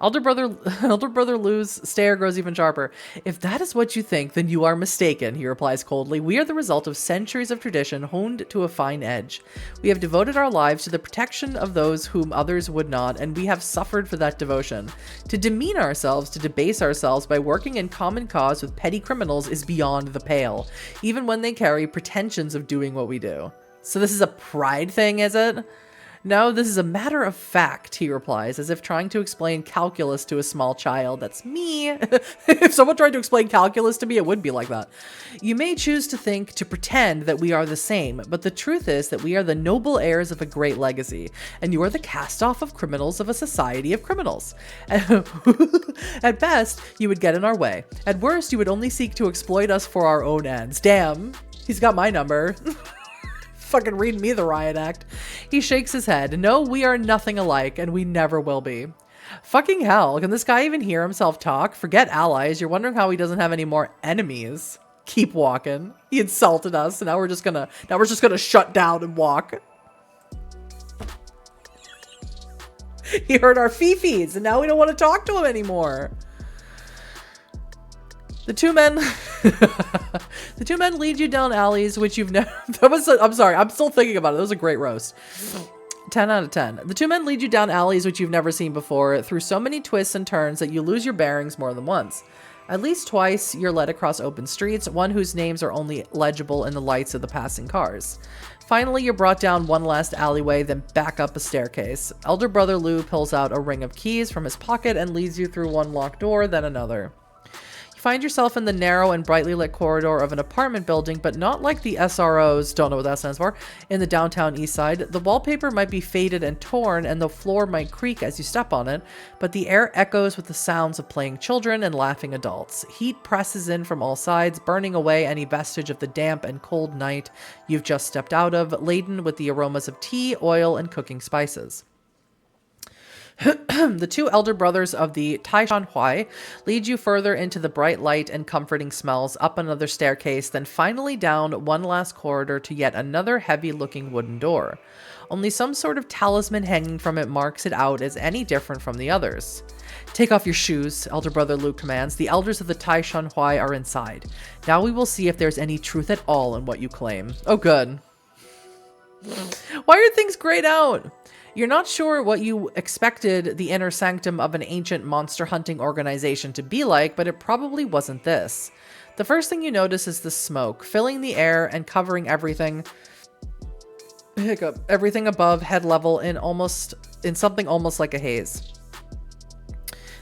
S1: Elder brother Lu's stare grows even sharper. If that is what you think, then you are mistaken, he replies coldly. We are the result of centuries of tradition honed to a fine edge. We have devoted our lives to the protection of those whom others would not, and we have suffered for that devotion. To demean ourselves, to debase ourselves by working in common cause with petty criminals is beyond the pale, even when they carry pretensions of doing what we do. So this is a pride thing, is it? No, this is a matter of fact, he replies, as if trying to explain calculus to a small child. That's me. If someone tried to explain calculus to me, it would be like that. You may choose to think, to pretend that we are the same, but the truth is that we are the noble heirs of a great legacy, and you are the cast-off of criminals of a society of criminals. At best, you would get in our way. At worst, you would only seek to exploit us for our own ends. Damn, he's got my number. Fucking read me the riot act. He shakes his head. No, we are nothing alike, and we never will be. Fucking hell, can this guy even hear himself talk? Forget allies. You're wondering how he doesn't have any more enemies. Keep walking. He insulted us, and now we're just gonna shut down and walk. He heard our fifis, and now we don't want to talk to him anymore. The two men lead you down alleys which you've never... I'm sorry, I'm still thinking about it. That was a great roast. 10 out of 10. The two men lead you down alleys which you've never seen before, through so many twists and turns that you lose your bearings more than once. At least twice, you're led across open streets, one whose names are only legible in the lights of the passing cars. Finally, you're brought down one last alleyway, then back up a staircase. Elder brother Lu pulls out a ring of keys from his pocket and leads you through one locked door, then another. You find yourself in the narrow and brightly lit corridor of an apartment building, but not like the SROs, don't know what that stands for, in the downtown east side. The wallpaper might be faded and torn, and the floor might creak as you step on it, but the air echoes with the sounds of playing children and laughing adults. Heat presses in from all sides, burning away any vestige of the damp and cold night you've just stepped out of, laden with the aromas of tea, oil, and cooking spices. The two elder brothers of the Taishan Huai lead you further into the bright light and comforting smells, up another staircase, then finally down one last corridor to yet another heavy-looking wooden door. Only some sort of talisman hanging from it marks it out as any different from the others. Take off your shoes, elder brother Luke commands. The elders of the Taishan Huai are inside. Now we will see if there's any truth at all in what you claim. Oh, good. Why are things grayed out? You're not sure what you expected the inner sanctum of an ancient monster hunting organization to be like, but it probably wasn't this. The first thing you notice is the smoke, filling the air and covering everything above head level in something almost like a haze.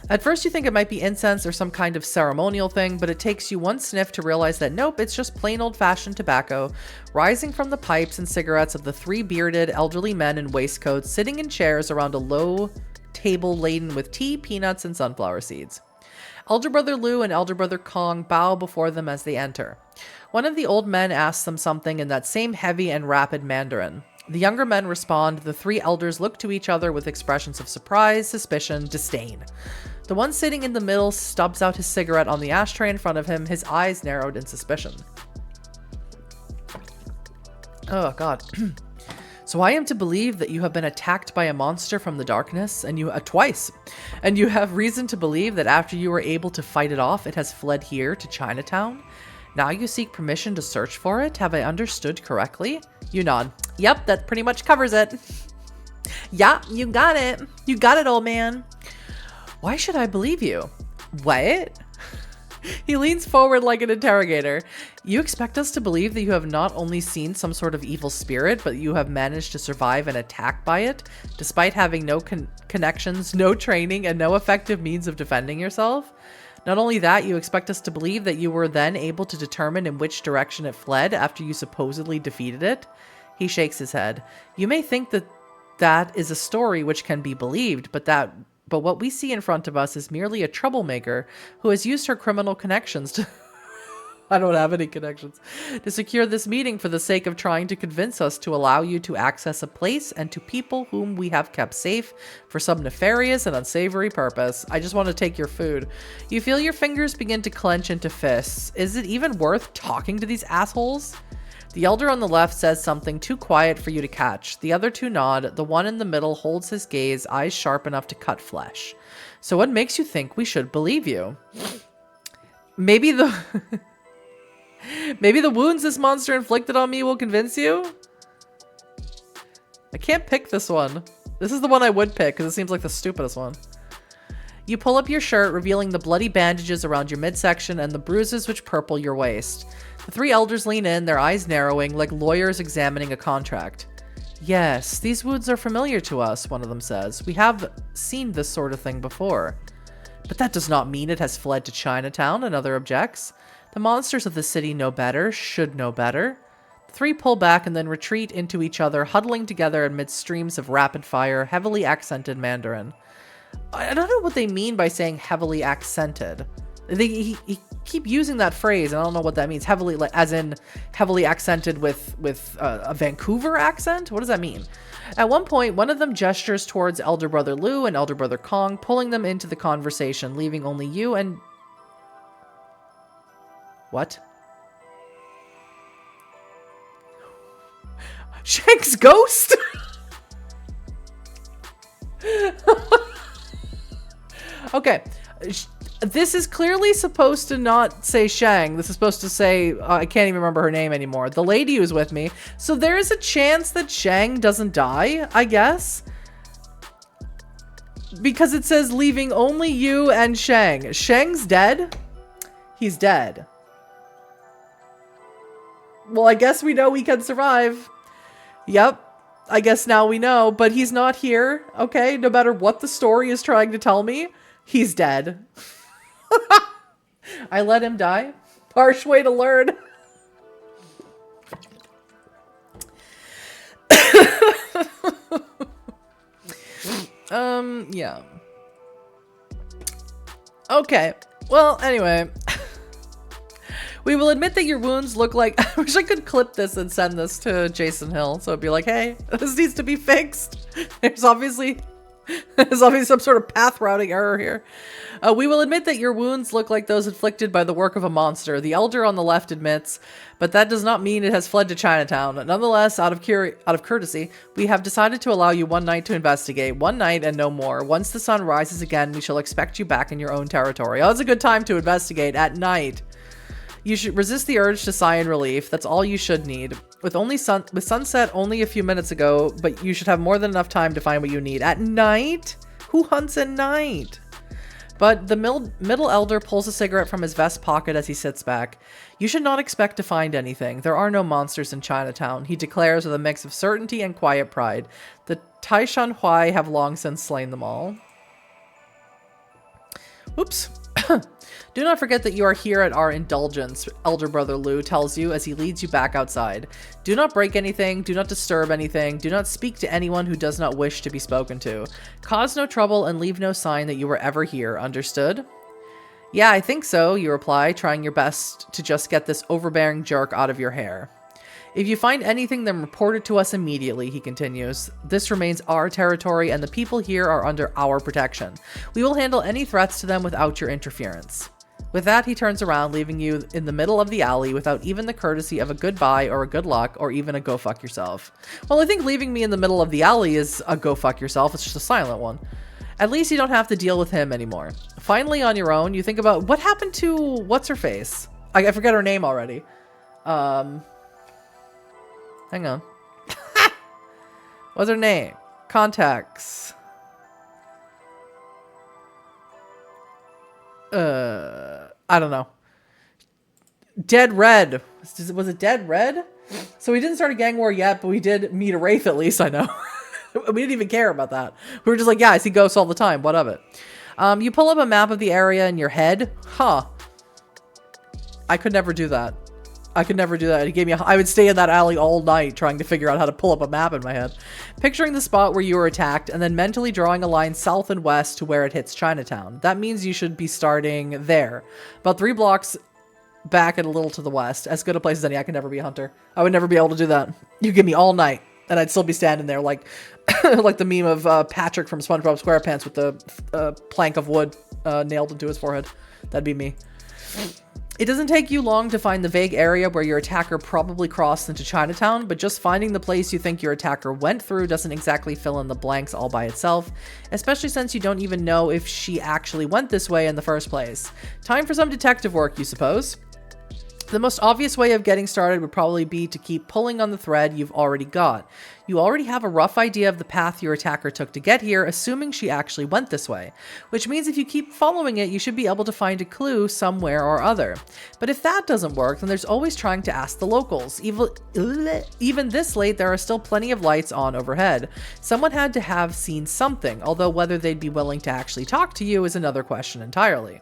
S1: At first you think it might be incense or some kind of ceremonial thing, but it takes you one sniff to realize that nope, it's just plain old-fashioned tobacco, rising from the pipes and cigarettes of the three bearded, elderly men in waistcoats sitting in chairs around a low table laden with tea, peanuts, and sunflower seeds. Elder Brother Lu and Elder Brother Kong bow before them as they enter. One of the old men asks them something in that same heavy and rapid Mandarin. The younger men respond. The three elders look to each other with expressions of surprise, suspicion, disdain. The one sitting in the middle stubs out his cigarette on the ashtray in front of him, his eyes narrowed in suspicion. Oh, God. So I am to believe that you have been attacked by a monster from the darkness, and you twice, and you have reason to believe that after you were able to fight it off, it has fled here to Chinatown? Now you seek permission to search for it? Have I understood correctly? You nod. Yep, that pretty much covers it. Yeah, you got it. You got it, old man. Why should I believe you? What? He leans forward like an interrogator. You expect us to believe that you have not only seen some sort of evil spirit, but you have managed to survive an attack by it, despite having no connections, no training, and no effective means of defending yourself? Not only that, you expect us to believe that you were then able to determine in which direction it fled after you supposedly defeated it? He shakes his head. You may think that that is a story which can be believed, but what we see in front of us is merely a troublemaker who has used her criminal connections to... I don't have any connections. To secure this meeting for the sake of trying to convince us to allow you to access a place and to people whom we have kept safe for some nefarious and unsavory purpose. I just want to take your food. You feel your fingers begin to clench into fists. Is it even worth talking to these assholes? The elder on the left says something too quiet for you to catch. The other two nod. The one in the middle holds his gaze, eyes sharp enough to cut flesh. So what makes you think we should believe you? Maybe the... Maybe the wounds this monster inflicted on me will convince you? I can't pick this one. This is the one I would pick because it seems like the stupidest one. You pull up your shirt, revealing the bloody bandages around your midsection and the bruises which purple your waist. The three elders lean in, their eyes narrowing, like lawyers examining a contract. Yes, these wounds are familiar to us, one of them says. We have seen this sort of thing before. But that does not mean it has fled to Chinatown, another objects. The monsters of the city know better, should know better. The three pull back and then retreat into each other, huddling together amid streams of rapid-fire, heavily accented Mandarin. I don't know what they mean by saying heavily accented. He keep using that phrase, and I don't know what that means. Heavily, like, as in heavily accented with a Vancouver accent? What does that mean? At one point, one of them gestures towards Elder Brother Lu and Elder Brother Kong, pulling them into the conversation, leaving only you and... What? Shang's ghost? Okay. This is clearly supposed to not say Shang. This is supposed to say, I can't even remember her name anymore. The lady who's with me. So there is a chance that Shang doesn't die, I guess. Because it says leaving only you and Shang. Shang's dead? He's dead. Well, I guess we know we can survive. Yep. I guess now we know, but he's not here. Okay, no matter what the story is trying to tell me, he's dead. I let him die. Harsh way to learn. Yeah. Okay. Well, anyway. We will admit that your wounds look like... I wish I could clip this and send this to Jason Hill. So it'd be like, hey, this needs to be fixed. There's obviously some sort of path routing error here. We will admit that your wounds look like those inflicted by the work of a monster. The elder on the left admits, but that does not mean it has fled to Chinatown. Nonetheless, out of courtesy, we have decided to allow you one night to investigate. One night and no more. Once the sun rises again, we shall expect you back in your own territory. Oh, it's a good time to investigate at night. You should resist the urge to sigh in relief. That's all you should need. With sunset only a few minutes ago, but you should have more than enough time to find what you need. At night? Who hunts at night? But the middle elder pulls a cigarette from his vest pocket as he sits back. You should not expect to find anything. There are no monsters in Chinatown, he declares with a mix of certainty and quiet pride. The Taishan Huai have long since slain them all. Oops. Do not forget that you are here at our indulgence, Elder Brother Lou tells you as he leads you back outside. Do not break anything, do not disturb anything, do not speak to anyone who does not wish to be spoken to. Cause no trouble and leave no sign that you were ever here, understood? Yeah, I think so, you reply, trying your best to just get this overbearing jerk out of your hair. If you find anything, then report it to us immediately, he continues. This remains our territory and the people here are under our protection. We will handle any threats to them without your interference. With that, he turns around, leaving you in the middle of the alley without even the courtesy of a goodbye or a good luck or even a go fuck yourself. Well, I think leaving me in the middle of the alley is a go fuck yourself. It's just a silent one. At least you don't have to deal with him anymore. Finally, on your own, you think about what happened to what's-her-face? I forget her name already. Hang on. What's her name? Contacts. I don't know. Dead Red. Was it Dead Red? So we didn't start a gang war yet, but we did meet a wraith at least, I know. We didn't even care about that. We were just like, yeah, I see ghosts all the time. What of it? You pull up a map of the area in your head. Huh. I could never do that. I could never do that. It gave me I would stay in that alley all night trying to figure out how to pull up a map in my head. Picturing the spot where you were attacked and then mentally drawing a line south and west to where it hits Chinatown. That means you should be starting there. About 3 blocks back and a little to the west. As good a place as any. I could never be a hunter. I would never be able to do that. You give me all night and I'd still be standing there like like the meme of Patrick from SpongeBob SquarePants with the plank of wood nailed into his forehead. That'd be me. It doesn't take you long to find the vague area where your attacker probably crossed into Chinatown, but just finding the place you think your attacker went through doesn't exactly fill in the blanks all by itself, especially since you don't even know if she actually went this way in the first place. Time for some detective work, you suppose? The most obvious way of getting started would probably be to keep pulling on the thread you've already got. You already have a rough idea of the path your attacker took to get here, assuming she actually went this way. Which means if you keep following it, you should be able to find a clue somewhere or other. But if that doesn't work, then there's always trying to ask the locals. Even this late, there are still plenty of lights on overhead. Someone had to have seen something, although whether they'd be willing to actually talk to you is another question entirely.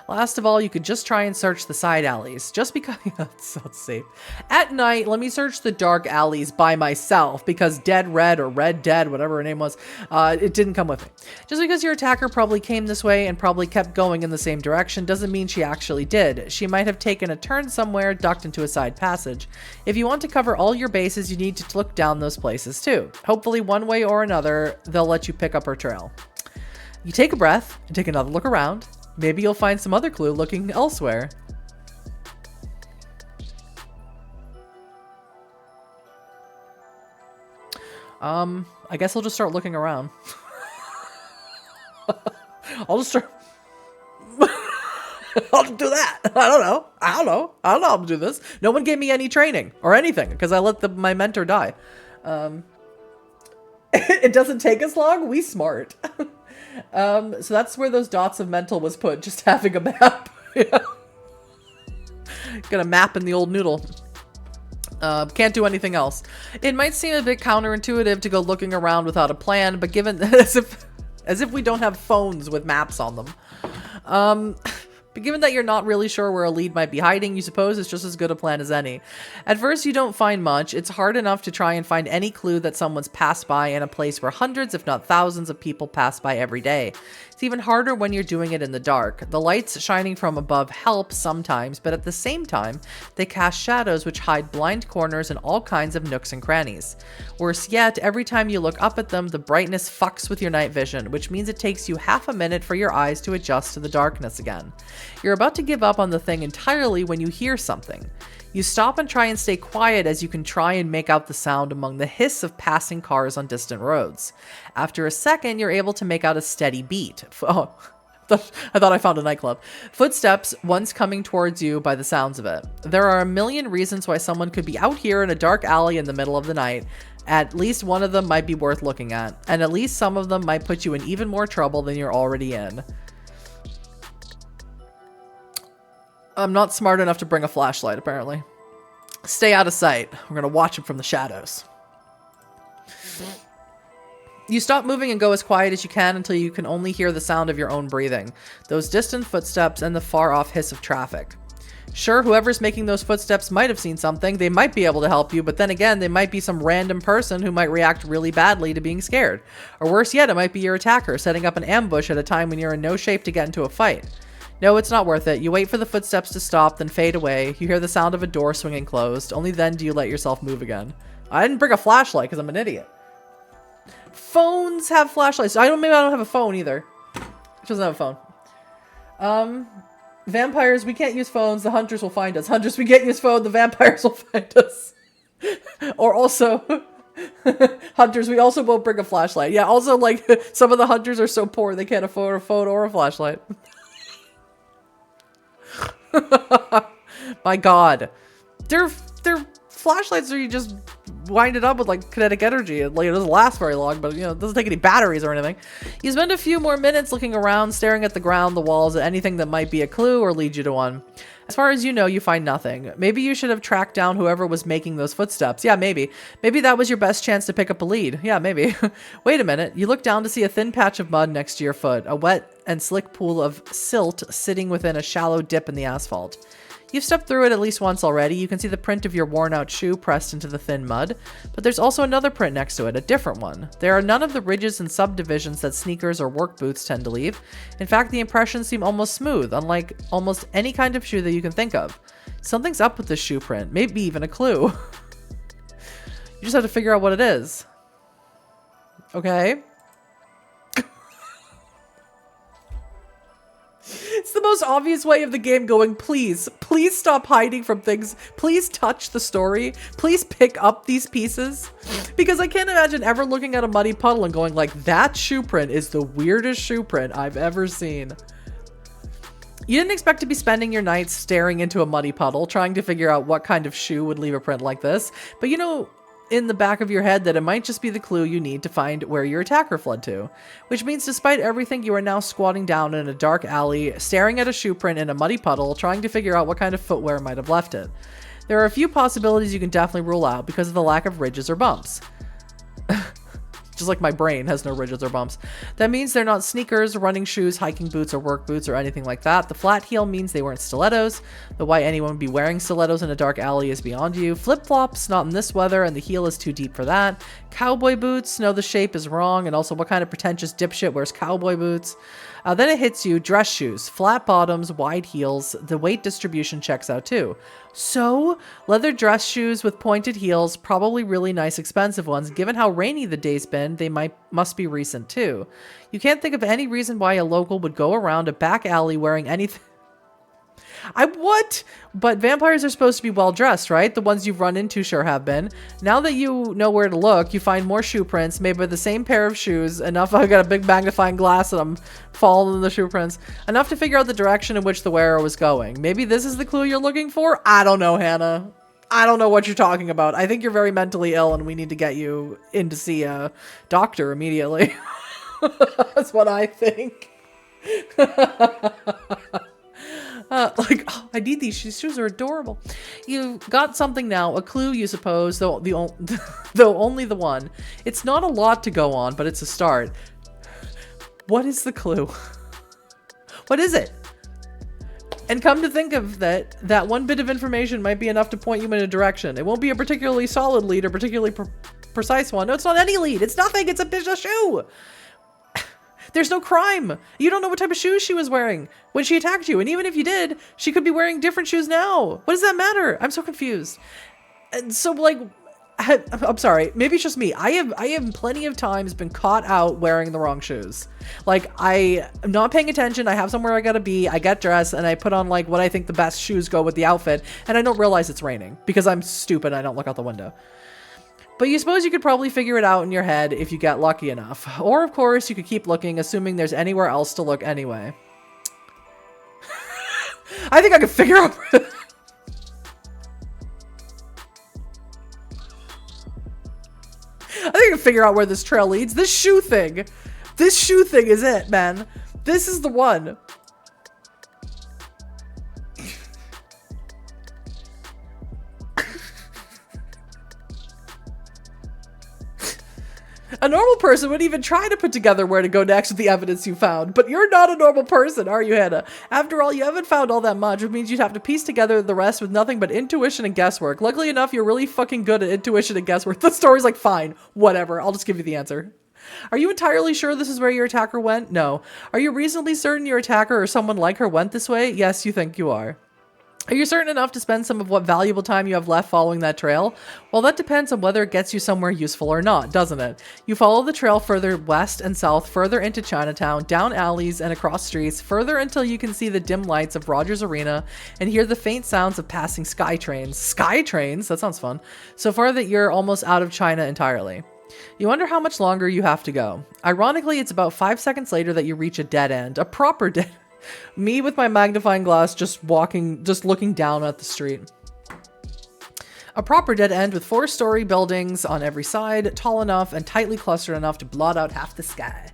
S1: Last of all, you could just try and search the side alleys, just because that sounds safe. At night, let me search the dark alleys by myself, because Dead Red or Red Dead, whatever her name was, it didn't come with me. Just because your attacker probably came this way and probably kept going in the same direction doesn't mean she actually did. She might have taken a turn somewhere, ducked into a side passage. If you want to cover all your bases, you need to look down those places too. Hopefully, one way or another, they'll let you pick up her trail. You take a breath and take another look around. Maybe you'll find some other clue looking elsewhere. I guess I'll just start looking around. I'll just start... I'll do that. I don't know how to do this. No one gave me any training or anything because I let my mentor die. It doesn't take us long. We smart. So that's where those dots of mental was put. Just having a map. Yeah. Got a map in the old noodle. Can't do anything else. It might seem a bit counterintuitive to go looking around without a plan, but given as if we don't have phones with maps on them. But given that you're not really sure where a lead might be hiding, you suppose it's just as good a plan as any. At first, you don't find much. It's hard enough to try and find any clue that someone's passed by in a place where hundreds, if not thousands, of people pass by every day. It's even harder when you're doing it in the dark. The lights shining from above help sometimes, but at the same time, they cast shadows which hide blind corners and all kinds of nooks and crannies. Worse yet, every time you look up at them, the brightness fucks with your night vision, which means it takes you half a minute for your eyes to adjust to the darkness again. You're about to give up on the thing entirely when you hear something. You stop and try and stay quiet as you can try and make out the sound among the hiss of passing cars on distant roads. After a second, you're able to make out a steady beat. Oh, I thought I found a nightclub. Footsteps once coming towards you by the sounds of it. There are a million reasons why someone could be out here in a dark alley in the middle of the night. At least one of them might be worth looking at, and at least some of them might put you in even more trouble than you're already in. I'm not smart enough to bring a flashlight, apparently. Stay out of sight. We're going to watch him from the shadows. You stop moving and go as quiet as you can until you can only hear the sound of your own breathing, those distant footsteps, and the far-off hiss of traffic. Sure, whoever's making those footsteps might have seen something. They might be able to help you, but then again, they might be some random person who might react really badly to being scared. Or worse yet, it might be your attacker setting up an ambush at a time when you're in no shape to get into a fight. No, it's not worth it. You wait for the footsteps to stop, then fade away. You hear the sound of a door swinging closed. Only then do you let yourself move again. I didn't bring a flashlight because I'm an idiot. Phones have flashlights. Maybe I don't have a phone either. She doesn't have a phone. Vampires, we can't use phones. The hunters will find us. Hunters, we can't use phone. The vampires will find us. Or also, hunters, we also won't bring a flashlight. Yeah, also, like, some of the hunters are so poor they can't afford a phone or a flashlight. My God. Their flashlights are you just wind it up with like kinetic energy. Like it doesn't last very long, but you know, it doesn't take any batteries or anything. You spend a few more minutes looking around, staring at the ground, the walls, at anything that might be a clue or lead you to one. As far as you know, you find nothing. Maybe you should have tracked down whoever was making those footsteps. Yeah, maybe. Maybe that was your best chance to pick up a lead. Yeah, maybe. Wait a minute. You look down to see a thin patch of mud next to your foot, a wet and slick pool of silt sitting within a shallow dip in the asphalt. You've stepped through it at least once already. You can see the print of your worn-out shoe pressed into the thin mud, but there's also another print next to it, a different one. There are none of the ridges and subdivisions that sneakers or work boots tend to leave. In fact, the impressions seem almost smooth, unlike almost any kind of shoe that you can think of. Something's up with this shoe print, maybe even a clue. You just have to figure out what it is. Okay? It's the most obvious way of the game going, please stop hiding from things. Please touch the story. Please pick up these pieces. Because I can't imagine ever looking at a muddy puddle and going like, that shoe print is the weirdest shoe print I've ever seen. You didn't expect to be spending your nights staring into a muddy puddle, trying to figure out what kind of shoe would leave a print like this. But you know in the back of your head that it might just be the clue you need to find where your attacker fled to. Which means despite everything, you are now squatting down in a dark alley, staring at a shoe print in a muddy puddle, trying to figure out what kind of footwear might have left it. There are a few possibilities you can definitely rule out because of the lack of ridges or bumps. Just like my brain has no ridges or bumps. That means they're not sneakers, running shoes, hiking boots, or work boots, or anything like that. The flat heel means they weren't stilettos. Though why anyone would be wearing stilettos in a dark alley is beyond you. Flip-flops, not in this weather, and the heel is too deep for that. Cowboy boots, no, the shape is wrong, and also what kind of pretentious dipshit wears cowboy boots? Then it hits you, dress shoes, flat bottoms, wide heels. The weight distribution checks out too. So, leather dress shoes with pointed heels, probably really nice expensive ones. Given how rainy the day's been, they must be recent too. You can't think of any reason why a local would go around a back alley wearing anything. What? But vampires are supposed to be well dressed, right? The ones you've run into sure have been. Now that you know where to look, you find more shoe prints made by the same pair of shoes. Enough, I got a big magnifying glass and I'm following the shoe prints. Enough to figure out the direction in which the wearer was going. Maybe this is the clue you're looking for? I don't know, Hannah. I don't know what you're talking about. I think you're very mentally ill and we need to get you in to see a doctor immediately. That's what I think. Oh, I need these shoes are adorable. You've got something now, a clue, you suppose, though only the one. It's not a lot to go on, but it's a start. What is the clue? What is it? And come to think of that one bit of information might be enough to point you in a direction. It won't be a particularly solid lead or particularly precise one. No, it's not any lead. It's nothing. It's a shoe. There's no crime. You don't know what type of shoes she was wearing when she attacked you. And even if you did, she could be wearing different shoes now. What does that matter? I'm so confused. And so, like, I'm sorry. Maybe it's just me. I have plenty of times been caught out wearing the wrong shoes. Like, I am not paying attention. I have somewhere I gotta be. I get dressed and I put on, like, what I think the best shoes go with the outfit. And I don't realize it's raining because I'm stupid. I don't look out the window. But you suppose you could probably figure it out in your head if you get lucky enough. Or, of course, you could keep looking, assuming there's anywhere else to look anyway. I think I could figure out... I think I can figure out where this trail leads. This shoe thing. This shoe thing is it, man. This is the one. normal person would even try to put together where to go next with the evidence you found, but you're not a normal person, are you, Hannah? After all, you haven't found all that much, which means you'd have to piece together the rest with nothing but intuition and guesswork. Luckily enough, you're really fucking good at intuition and guesswork. The story's like, fine, whatever, I'll just give you the answer. Are you entirely sure this is where your attacker went? No. Are you reasonably certain your attacker or someone like her went this way? Yes, you think you are. Are you certain enough to spend some of what valuable time you have left following that trail? Well, that depends on whether it gets you somewhere useful or not, doesn't it? You follow the trail further west and south, further into Chinatown, down alleys and across streets, further until you can see the dim lights of Rogers Arena and hear the faint sounds of passing sky trains. Sky trains? That sounds fun. So far that you're almost out of China entirely. You wonder how much longer you have to go. Ironically, it's about 5 seconds later that you reach a dead end. A proper dead Me with my magnifying glass just looking down at the street. A proper dead end with 4-story buildings on every side, tall enough and tightly clustered enough to blot out half the sky.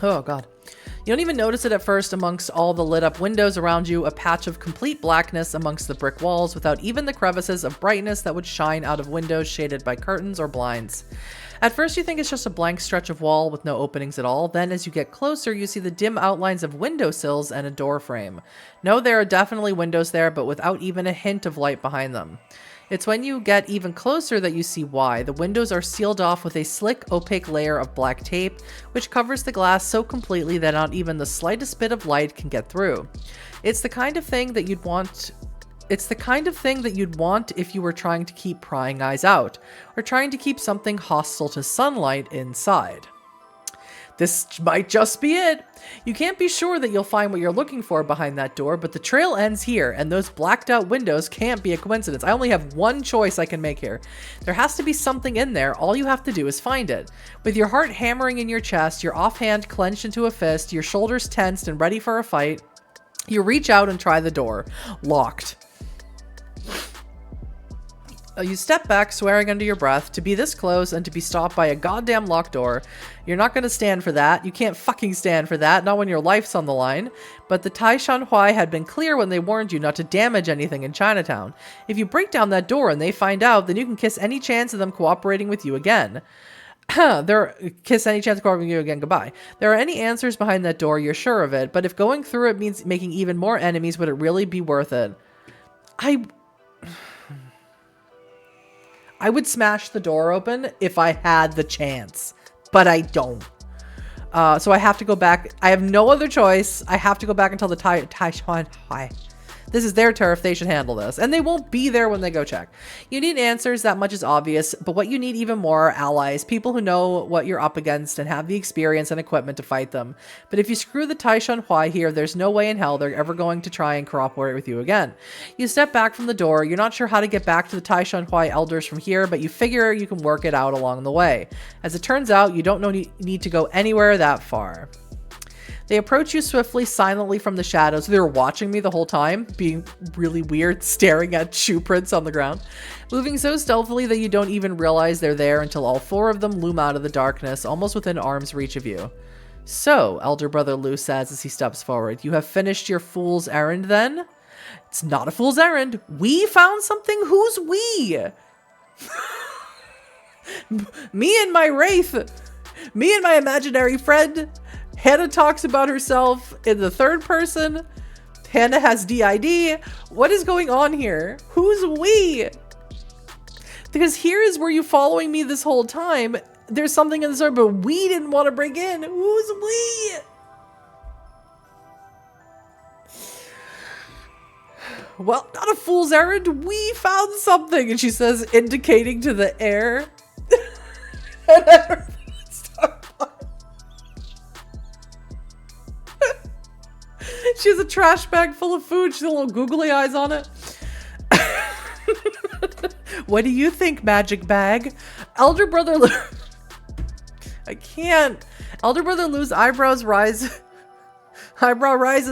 S1: Oh god. You don't even notice it at first amongst all the lit up windows around you, a patch of complete blackness amongst the brick walls without even the crevices of brightness that would shine out of windows shaded by curtains or blinds. At first you think it's just a blank stretch of wall with no openings at all, then as you get closer you see the dim outlines of windowsills and a door frame. No, there are definitely windows there, but without even a hint of light behind them. It's when you get even closer that you see why. The windows are sealed off with a slick, opaque layer of black tape, which covers the glass so completely that not even the slightest bit of light can get through. It's the kind of thing that you'd want if you were trying to keep prying eyes out, or trying to keep something hostile to sunlight inside. This might just be it. You can't be sure that you'll find what you're looking for behind that door, but the trail ends here, and those blacked out windows can't be a coincidence. I only have one choice I can make here. There has to be something in there. All you have to do is find it. With your heart hammering in your chest, your offhand clenched into a fist, your shoulders tensed and ready for a fight, you reach out and try the door. Locked. You step back, swearing under your breath, to be this close and to be stopped by a goddamn locked door. You're not going to stand for that. You can't fucking stand for that, not when your life's on the line. But the Tai Shan Hui had been clear when they warned you not to damage anything in Chinatown. If you break down that door and they find out, then you can kiss any chance of them cooperating with you again. Kiss any chance of cooperating with you again, goodbye. There are any answers behind that door, you're sure of it, but if going through it means making even more enemies, would it really be worth it? I would smash the door open if I had the chance, but I don't. So I have to go back. I have no other choice. I have to go back and tell the Tai Shan Hui. This is their turf. They should handle this. And they won't be there when they go check. You need answers. That much is obvious. But what you need even more are allies. People who know what you're up against and have the experience and equipment to fight them. But if you screw the Tai Shan Hui here, there's no way in hell they're ever going to try and cooperate with you again. You step back from the door. You're not sure how to get back to the Tai Shan Hui elders from here, but you figure you can work it out along the way. As it turns out, you don't need to go anywhere that far. They approach you swiftly, silently from the shadows. They were watching me the whole time, being really weird, staring at shoe prints on the ground. Moving so stealthily that you don't even realize they're there until all 4 of them loom out of the darkness, almost within arm's reach of you. So, Elder Brother Lu says as he steps forward, you have finished your fool's errand then? It's not a fool's errand. We found something? Who's we? Me and my wraith. Me and my imaginary friend. Hannah talks about herself in the third person. Hannah has DID. What is going on here? Who's we? Because here is where you following me this whole time. There's something in the story, but we didn't want to bring in. Who's we? Well, not a fool's errand. We found something. And she says, indicating to the air. She has a trash bag full of food. She's got little googly eyes on it. What do you think, magic bag? Elder Brother Lu... I can't. Elder Brother Lu's eyebrow rises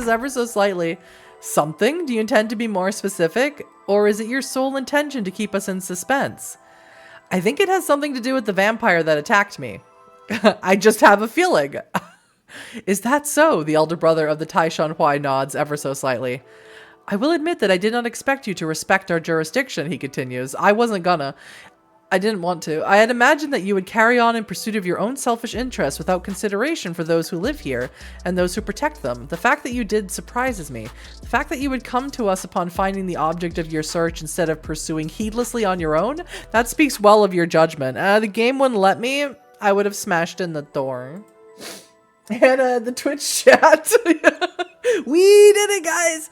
S1: ever so slightly. Something? Do you intend to be more specific? Or is it your sole intention to keep us in suspense? I think it has something to do with the vampire that attacked me. I just have a feeling. Is that so? The elder brother of the Tai Shan Hui nods ever so slightly. I will admit that I did not expect you to respect our jurisdiction, he continues. I wasn't gonna. I didn't want to. I had imagined that you would carry on in pursuit of your own selfish interests without consideration for those who live here and those who protect them. The fact that you did surprises me. The fact that you would come to us upon finding the object of your search instead of pursuing heedlessly on your own, that speaks well of your judgment. The game wouldn't let me. I would have smashed in the door. And the Twitch chat. We did it, guys!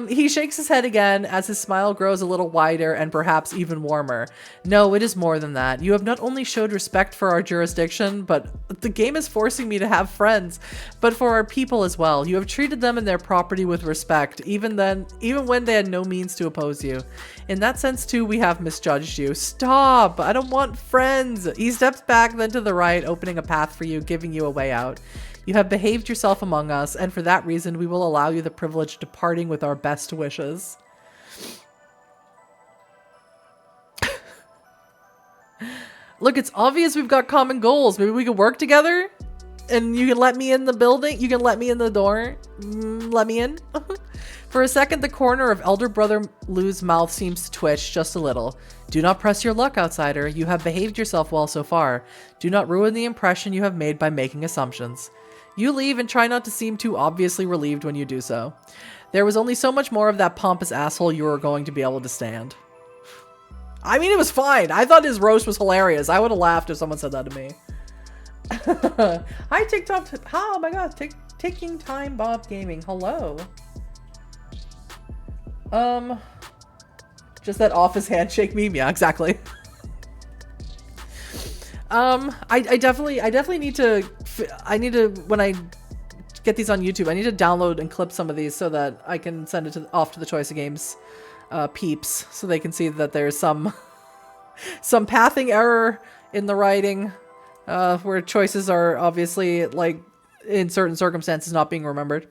S1: He shakes his head again as his smile grows a little wider and perhaps even warmer. No, it is more than that. You have not only showed respect for our jurisdiction, but the game is forcing me to have friends, but for our people as well. You have treated them and their property with respect, even when they had no means to oppose you. In that sense, too, we have misjudged you. Stop! I don't want friends! He steps back, then to the right, opening a path for you, giving you a way out. You have behaved yourself among us, and for that reason, we will allow you the privilege of departing with our best wishes. Look, it's obvious we've got common goals. Maybe we could work together? And you can let me in the building? You can let me in the door? Let me in? For a second, the corner of Elder Brother Lou's mouth seems to twitch just a little. Do not press your luck, outsider. You have behaved yourself well so far. Do not ruin the impression you have made by making assumptions. You leave and try not to seem too obviously relieved when you do so. There was only so much more of that pompous asshole you were going to be able to stand. I mean, it was fine. I thought his roast was hilarious. I would have laughed if someone said that to me. Hi, TikTok. Oh my god. Taking Time Bob Gaming. Hello. Just that office handshake meme. Yeah, exactly. I definitely need to, when I get these on YouTube, I need to download and clip some of these so that I can send it off to the Choice of Games peeps, so they can see that there's some pathing error in the writing, where choices are obviously, like, in certain circumstances not being remembered.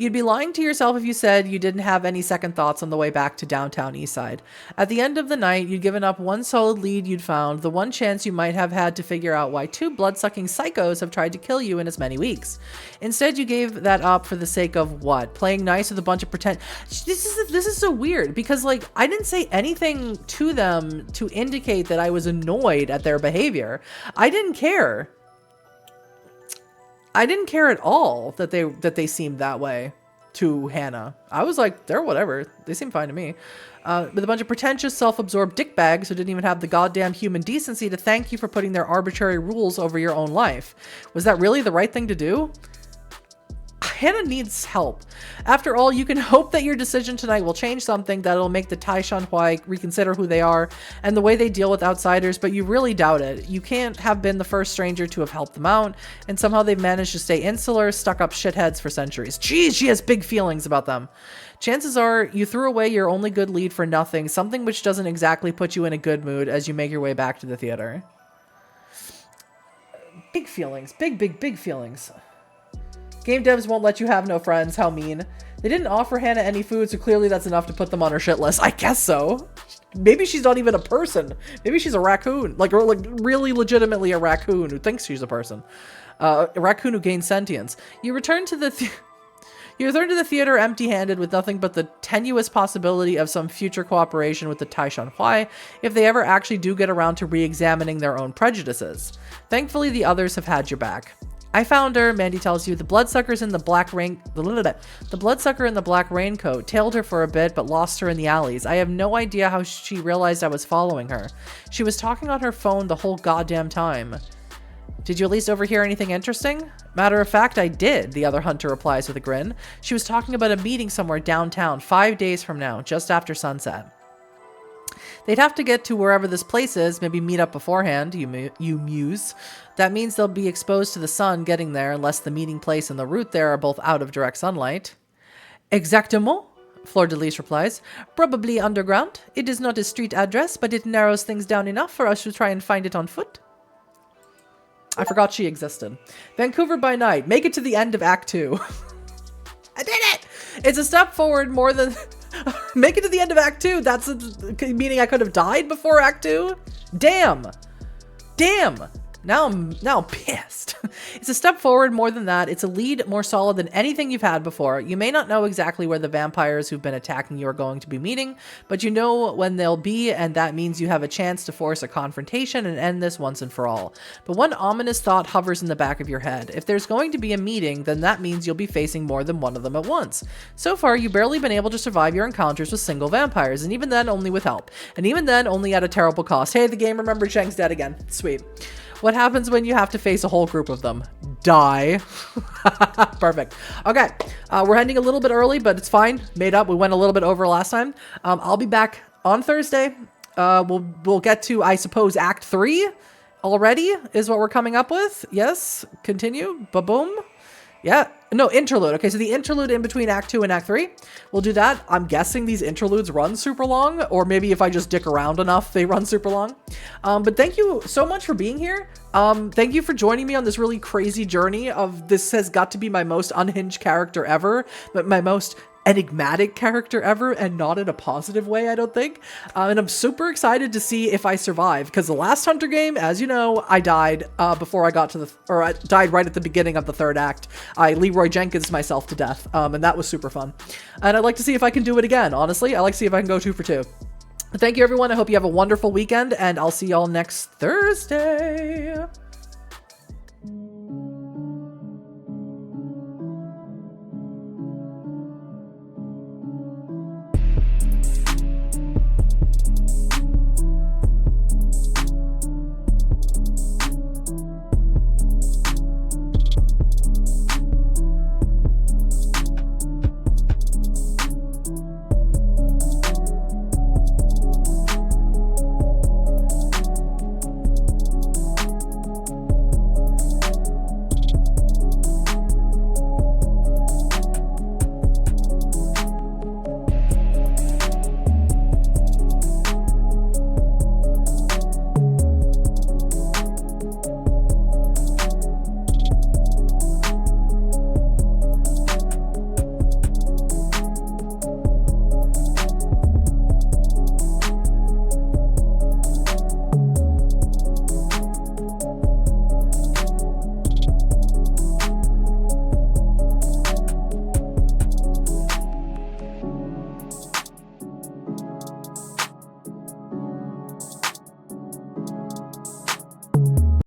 S1: You'd be lying to yourself if you said you didn't have any second thoughts on the way back to Downtown Eastside. At the end of the night, you'd given up one solid lead you'd found, the one chance you might have had to figure out why two blood-sucking psychos have tried to kill you in as many weeks. Instead, you gave that up for the sake of what? Playing nice with a bunch of pretend... This is so weird, because, like, I didn't say anything to them to indicate that I was annoyed at their behavior. I didn't care. I didn't care at all that they seemed that way to Hannah. I was like, they're whatever. They seem fine to me. With a bunch of pretentious, self-absorbed dickbags who didn't even have the goddamn human decency to thank you for putting their arbitrary rules over your own life. Was that really the right thing to do? Hannah needs help. After all, you can hope that your decision tonight will change something that'll make the Tai Shan Huai reconsider who they are and the way they deal with outsiders, but you really doubt it. You can't have been the first stranger to have helped them out, and somehow they've managed to stay insular, stuck up shitheads for centuries. Jeez, she has big feelings about them. Chances are you threw away your only good lead for nothing, something which doesn't exactly put you in a good mood as you make your way back to the theater. Big feelings. Big feelings. Game devs won't let you have no friends. How mean. They didn't offer Hannah any food, so clearly that's enough to put them on her shit list. I guess so. Maybe she's not even a person. Maybe she's a raccoon. Like really legitimately a raccoon who thinks she's a person. A raccoon who gains sentience. You return to the theater empty-handed with nothing but the tenuous possibility of some future cooperation with the Tai Shan Huai if they ever actually do get around to re-examining their own prejudices. Thankfully, the others have had your back. I found her, Mandy tells you. The bloodsucker in the black raincoat tailed her for a bit, but lost her in the alleys. I have no idea how she realized I was following her. She was talking on her phone the whole goddamn time. Did you at least overhear anything interesting? Matter of fact, I did, the other hunter replies with a grin. She was talking about a meeting somewhere downtown 5 days from now, just after sunset. They'd have to get to wherever this place is, maybe meet up beforehand, you muse. That means they'll be exposed to the sun getting there unless the meeting place and the route there are both out of direct sunlight. Exactement, Fleur de Lis replies. Probably underground. It is not a street address, but it narrows things down enough for us to try and find it on foot. I forgot she existed. Vancouver by night. Make it to the end of Act 2. I did it! It's a step forward more than... Make it to the end of Act 2. That's meaning I could have died before Act 2? Damn. Damn. Now I'm pissed. It's a step forward. More than that, it's a lead more solid than anything you've had before. You may not know exactly where the vampires who've been attacking you are going to be meeting, but you know when they'll be, and that means you have a chance to force a confrontation and end this once and for all. But one ominous thought hovers in the back of your head. If there's going to be a meeting, then that means you'll be facing more than one of them at once. So far, you've barely been able to survive your encounters with single vampires, and even then only with help. And even then only at a terrible cost. Hey, the game remembered Cheng's dead again. Sweet. What happens when you have to face a whole group of them? Die. Perfect. Okay, we're ending a little bit early, but it's fine. Made up. We went a little bit over last time. I'll be back on Thursday. We'll get to, I suppose, Act 3 already is what we're coming up with. Yes. Continue. Ba-boom. Yeah. No, interlude. Okay, so the interlude in between Act 2 and Act 3. We'll do that. I'm guessing these interludes run super long, or maybe if I just dick around enough, they run super long. But thank you so much for being here. Thank you for joining me on this really crazy journey of this has got to be my most unhinged character ever, but my most enigmatic character ever, and not in a positive way, I don't think. And I'm super excited to see if I survive, because the last Hunter game, as you know, I died before I got to I died right at the beginning of the third act. I Leroy Jenkins myself to death, and that was super fun. And I'd like to see if I can do it again, honestly. I'd like to see if I can go 2 for 2. Thank you, everyone. I hope you have a wonderful weekend, and I'll see y'all next Thursday.